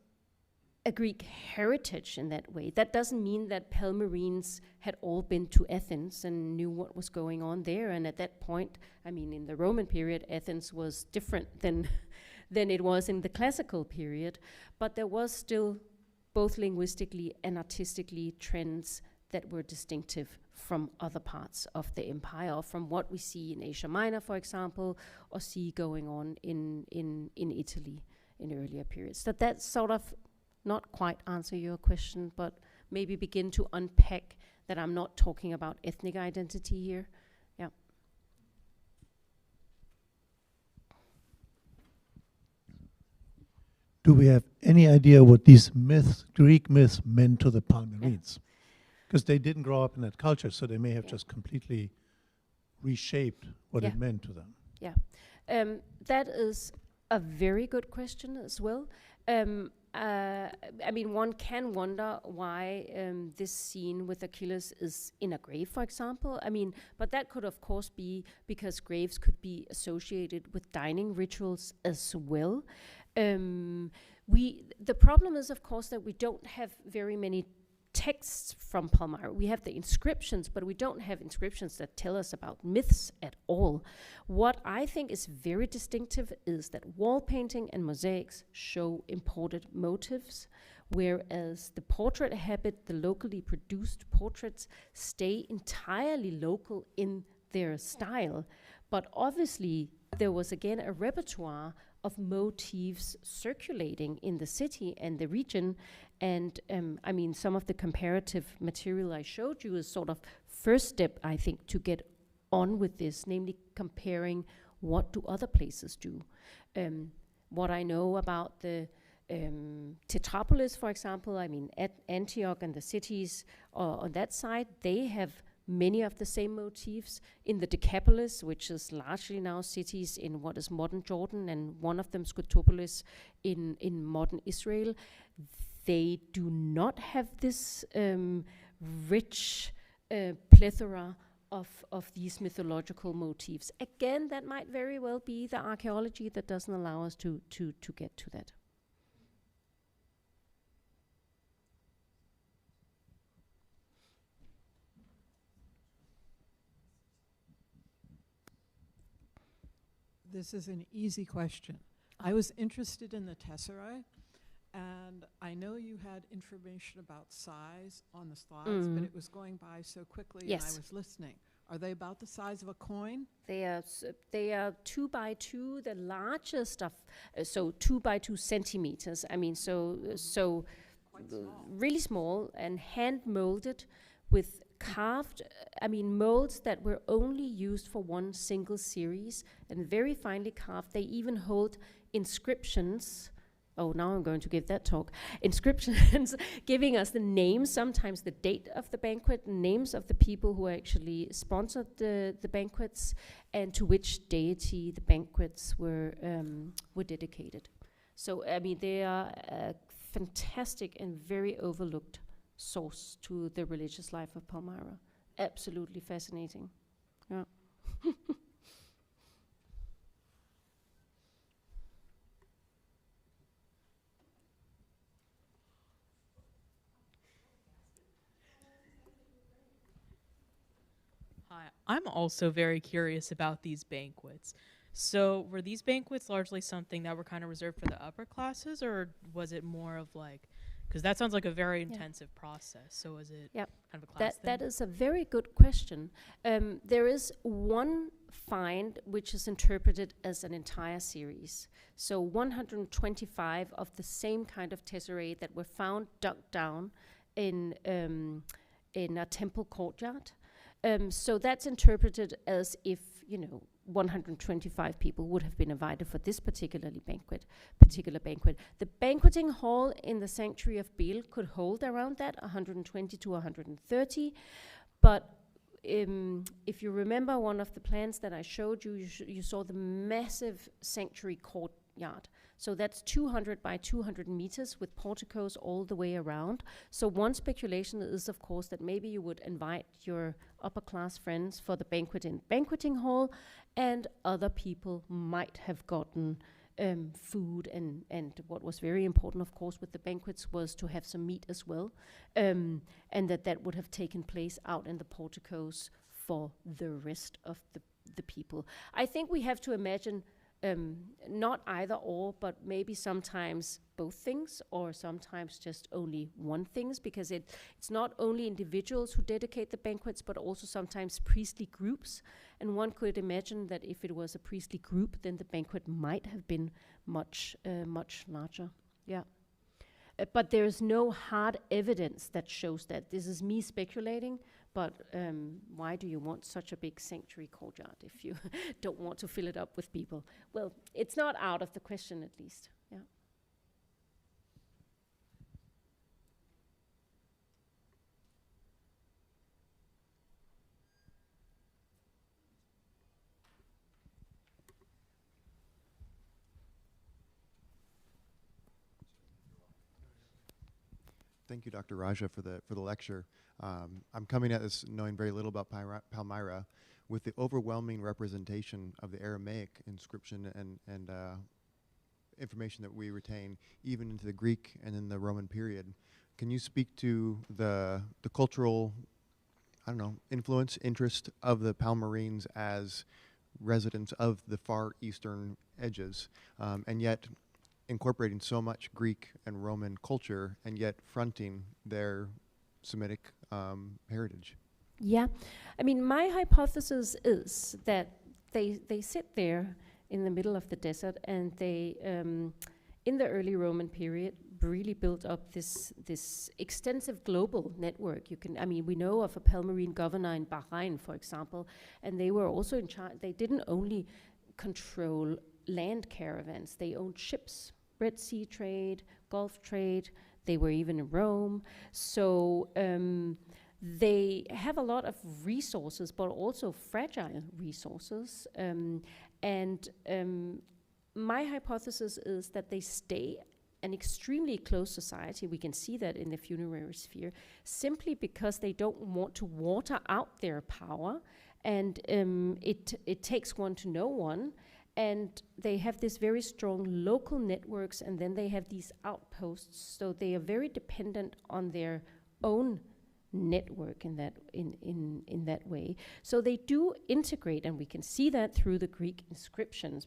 a Greek heritage in that way. That doesn't mean that Palmyrines had all been to Athens and knew what was going on there. And at that point, I mean, in the Roman period, Athens was different than it was in the classical period. But there was still, both linguistically and artistically, trends that were distinctive from other parts of the empire, or from what we see in Asia Minor, for example, or see going on in Italy in earlier periods. So that sort of not quite answer your question, but maybe begin to unpack that I'm not talking about ethnic identity here. Yeah. Do we have any idea what these myths, Greek myths, meant to the Palmyrines? Because they didn't grow up in that culture, so they may have just completely reshaped what it meant to them. Yeah, that is a very good question as well. I mean, one can wonder why this scene with Achilles is in a grave, for example. I mean, but that could, of course, be because graves could be associated with dining rituals as well. The problem is, of course, that we don't have very many texts from Palmyre. We have the inscriptions, but we don't have inscriptions that tell us about myths at all. What I think is very distinctive is that wall painting and mosaics show imported motifs, whereas the portrait habit, the locally produced portraits, stay entirely local in their style. But obviously, there was again a repertoire of motifs circulating in the city and the region. And I mean, some of the comparative material I showed you is sort of first step, I think, to get on with this, namely comparing what do other places do. What I know about the Tetrapolis, for example, I mean, at Antioch and the cities on that side, they have many of the same motifs. In the Decapolis, which is largely now cities in what is modern Jordan, and one of them, Scotopolis, in modern Israel, they do not have this rich plethora of these mythological motifs. Again, that might very well be the archaeology that doesn't allow us to get to that. this is an easy question. I was interested in the tesserae, and I know you had information about size on the slides, but it was going by so quickly and I was listening. Are they about the size of a coin? They are 2 by 2, the largest of, so 2 by 2 centimeters. I mean, so really small and hand molded with carved, molds that were only used for one single series and very finely carved. They even hold inscriptions. Oh, now I'm going to give that talk. Inscriptions giving us the names, sometimes the date of the banquet, names of the people who actually sponsored the banquets, and to which deity the banquets were dedicated. So, they are a fantastic and very overlooked source to the religious life of Palmyra. Absolutely fascinating. Yeah. Hi, I'm also very curious about these banquets. So were these banquets largely something that were kind of reserved for the upper classes, or was it more of like, because that sounds like a very intensive process, so was it kind of a class thing? That is a very good question. There is one find which is interpreted as an entire series. So 125 of the same kind of tesserae that were found dug down in a temple courtyard. So that's interpreted as if, 125 people would have been invited for this particular banquet. The banqueting hall in the sanctuary of Bel could hold around that, 120 to 130. But if you remember one of the plans that I showed you, you saw the massive sanctuary courtyard. So that's 200 by 200 meters with porticos all the way around. So one speculation is, of course, that maybe you would invite your upper class friends for the banquet in banqueting hall, and other people might have gotten food, and what was very important, of course, with the banquets was to have some meat as well, and that would have taken place out in the porticos for the rest of the people. I think we have to imagine not either or, but maybe sometimes both things, or sometimes just only one things, because it's not only individuals who dedicate the banquets, but also sometimes priestly groups. And one could imagine that if it was a priestly group, then the banquet might have been much larger. Yeah. But there is no hard evidence that shows that. This is me speculating, but why do you want such a big sanctuary courtyard if you don't want to fill it up with people? Well, it's not out of the question, at least. Yeah. Thank you, Dr. Raja, for the lecture. I'm coming at this knowing very little about Palmyra, with the overwhelming representation of the Aramaic inscription and information that we retain, even into the Greek and in the Roman period. Can you speak to the cultural, influence, interest of the Palmyrines as residents of the far eastern edges, and yet incorporating so much Greek and Roman culture, and yet fronting their Semitic heritage? Yeah, my hypothesis is that they sit there in the middle of the desert, and they, in the early Roman period, really built up this extensive global network. We know of a Palmyrene governor in Bahrain, for example, and they were also in charge. They didn't only control land caravans, they owned ships, Red Sea trade, Gulf trade. They were even in Rome. So they have a lot of resources, but also fragile resources. My hypothesis is that they stay an extremely close society. We can see that in the funerary sphere, simply because they don't want to water out their power, and it takes one to know one. And they have this very strong local networks, and then they have these outposts. So they are very dependent on their own network in that way. So they do integrate, and we can see that through the Greek inscriptions,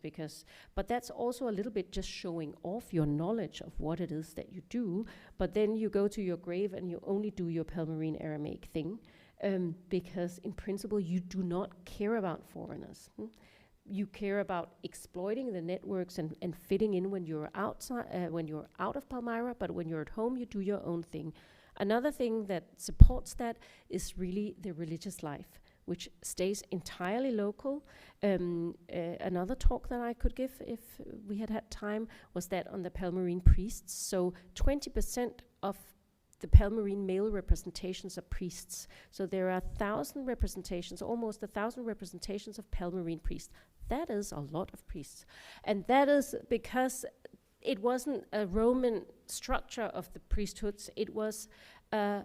but that's also a little bit just showing off your knowledge of what it is that you do. But then you go to your grave and you only do your Palmyrene Aramaic thing, because in principle you do not care about foreigners. You care about exploiting the networks and fitting in when you're outside, when you're out of Palmyra, but when you're at home, you do your own thing. Another thing that supports that is really the religious life, which stays entirely local. Another talk that I could give if we had time was that on the Palmyrene priests. So 20% of the Palmyrene male representations are priests. So there are 1,000 representations, almost 1,000 representations of Palmyrene priests. That is a lot of priests. And that is because it wasn't a Roman structure of the priesthoods. It was a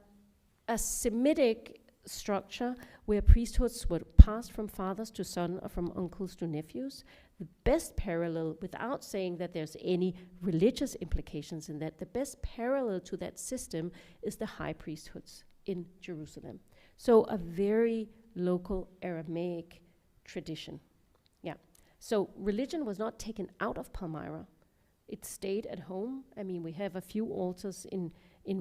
Semitic structure where priesthoods were passed from fathers to son or from uncles to nephews. The best parallel, without saying that there's any religious implications in that, the best parallel to that system is the high priesthoods in Jerusalem. So a very local Aramaic tradition. Yeah. So religion was not taken out of Palmyra. It stayed at home. I mean, we have a few altars in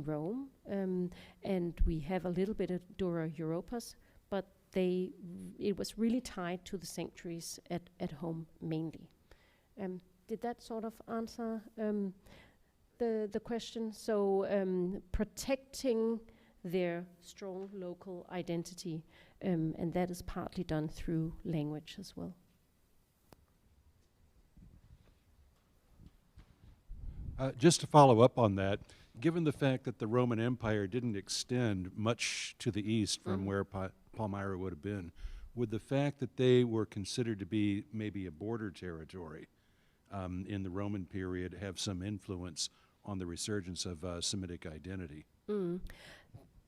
Rome, and we have a little bit of Dura Europas, but it was really tied to the sanctuaries at home mainly. Did that sort of answer the question? So protecting their strong local identity, and that is partly done through language as well. Just to follow up on that, given the fact that the Roman Empire didn't extend much to the east from where Palmyra would have been, would the fact that they were considered to be maybe a border territory in the Roman period have some influence on the resurgence of Semitic identity?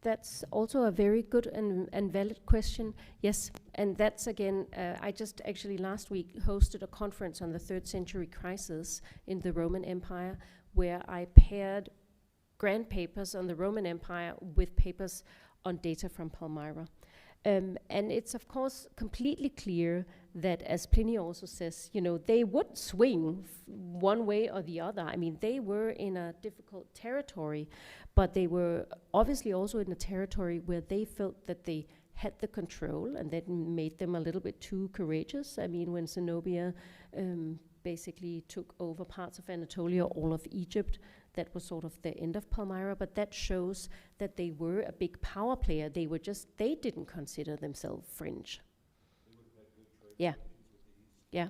That's also a very good and valid question. Yes, and that's again, I just actually last week hosted a conference on the 3rd century crisis in the Roman Empire, where I paired grant papers on the Roman Empire with papers on data from Palmyra. And it's of course completely clear that, as Pliny also says, they would swing one way or the other. I mean, they were in a difficult territory, but they were obviously also in a territory where they felt that they had the control, and that made them a little bit too courageous. I mean, when Zenobia basically took over parts of Anatolia, all of Egypt, that was sort of the end of Palmyra, but that shows that they were a big power player. They didn't consider themselves fringe. Yeah, yeah,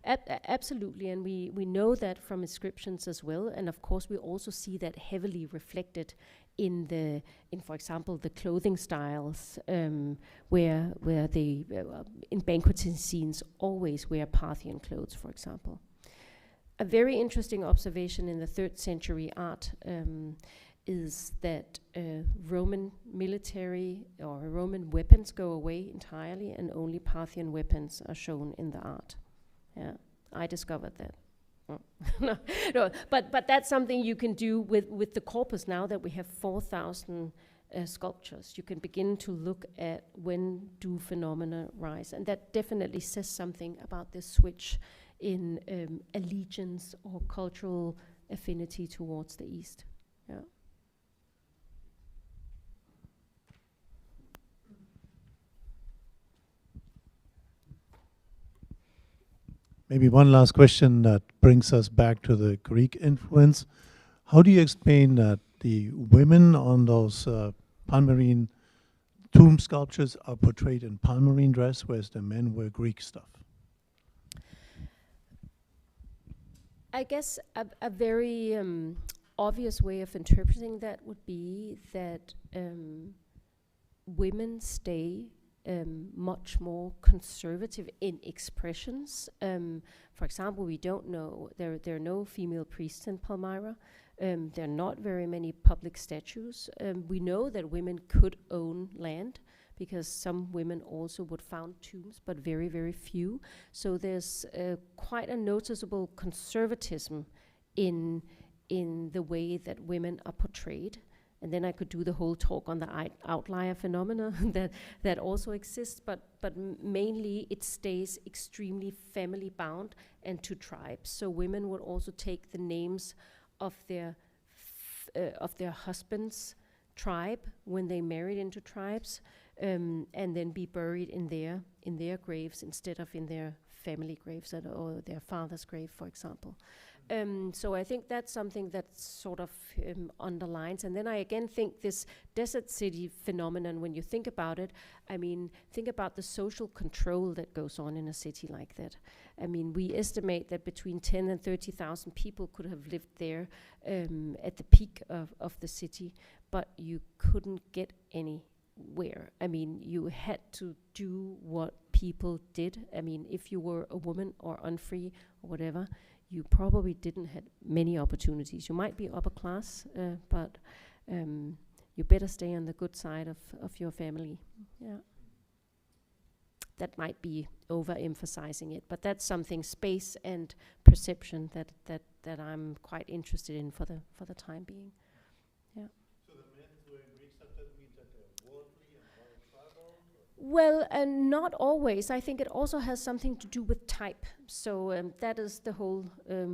absolutely, and we know that from inscriptions as well, and of course we also see that heavily reflected in for example, the clothing styles, where they in banqueting scenes always wear Parthian clothes, for example. A very interesting observation in the 3rd century art is that Roman military or Roman weapons go away entirely, and only Parthian weapons are shown in the art. Yeah, I discovered that. No, but that's something you can do with the corpus now that we have 4,000 sculptures. You can begin to look at when do phenomena rise, and that definitely says something about this switch in allegiance or cultural affinity towards the East. Yeah. Maybe one last question that brings us back to the Greek influence. How do you explain that the women on those Palmyrene tomb sculptures are portrayed in Palmyrene dress, whereas the men wear Greek stuff? I guess a very obvious way of interpreting that would be that women stay much more conservative in expressions. For example, we don't know, there are no female priests in Palmyra. There are not very many public statues. We know that women could own land, because some women also would found tombs, but very, very few. So there's quite a noticeable conservatism in the way that women are portrayed. And then I could do the whole talk on the outlier phenomena that also exists, but mainly it stays extremely family bound and to tribes. So women would also take the names of their husbands' tribe when they married into tribes, and then be buried in their graves instead of in their family graves or their father's grave, for example. So I think that's something that sort of underlines. And then I again think this desert city phenomenon, when you think about it, I mean, think about the social control that goes on in a city like that. I mean, we estimate that between 10 and 30,000 people could have lived there at the peak of the city, but you couldn't get anywhere. I mean, you had to do what people did. I mean, if you were a woman or unfree or whatever, you probably didn't have many opportunities. You might be upper class, but you better stay on the good side of your family. Yeah. That might be overemphasizing it, but that's something, space and perception, that I'm quite interested in for the time being. Yeah. So the men who are in Greek subject means that they're worldly and more tribal? Well, not always. I think it also has something to do with type. So that is the whole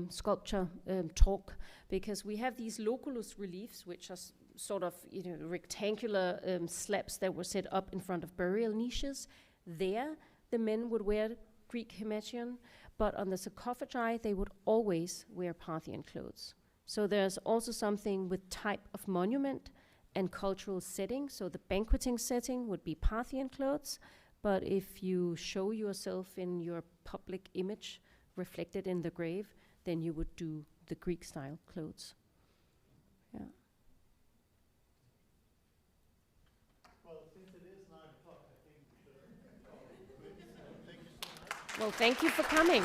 sculpture talk, because we have these loculus reliefs, which are sort of rectangular slabs that were set up in front of burial niches. There, the men would wear Greek himation, but on the sarcophagi, they would always wear Parthian clothes. So there's also something with type of monument and cultural setting. So the banqueting setting would be Parthian clothes, but if you show yourself in your public image reflected in the grave, then you would do the Greek style clothes. Yeah. Well, since it is 9 o'clock, I think we should call it quits. Thank you so much. Well, thank you for coming.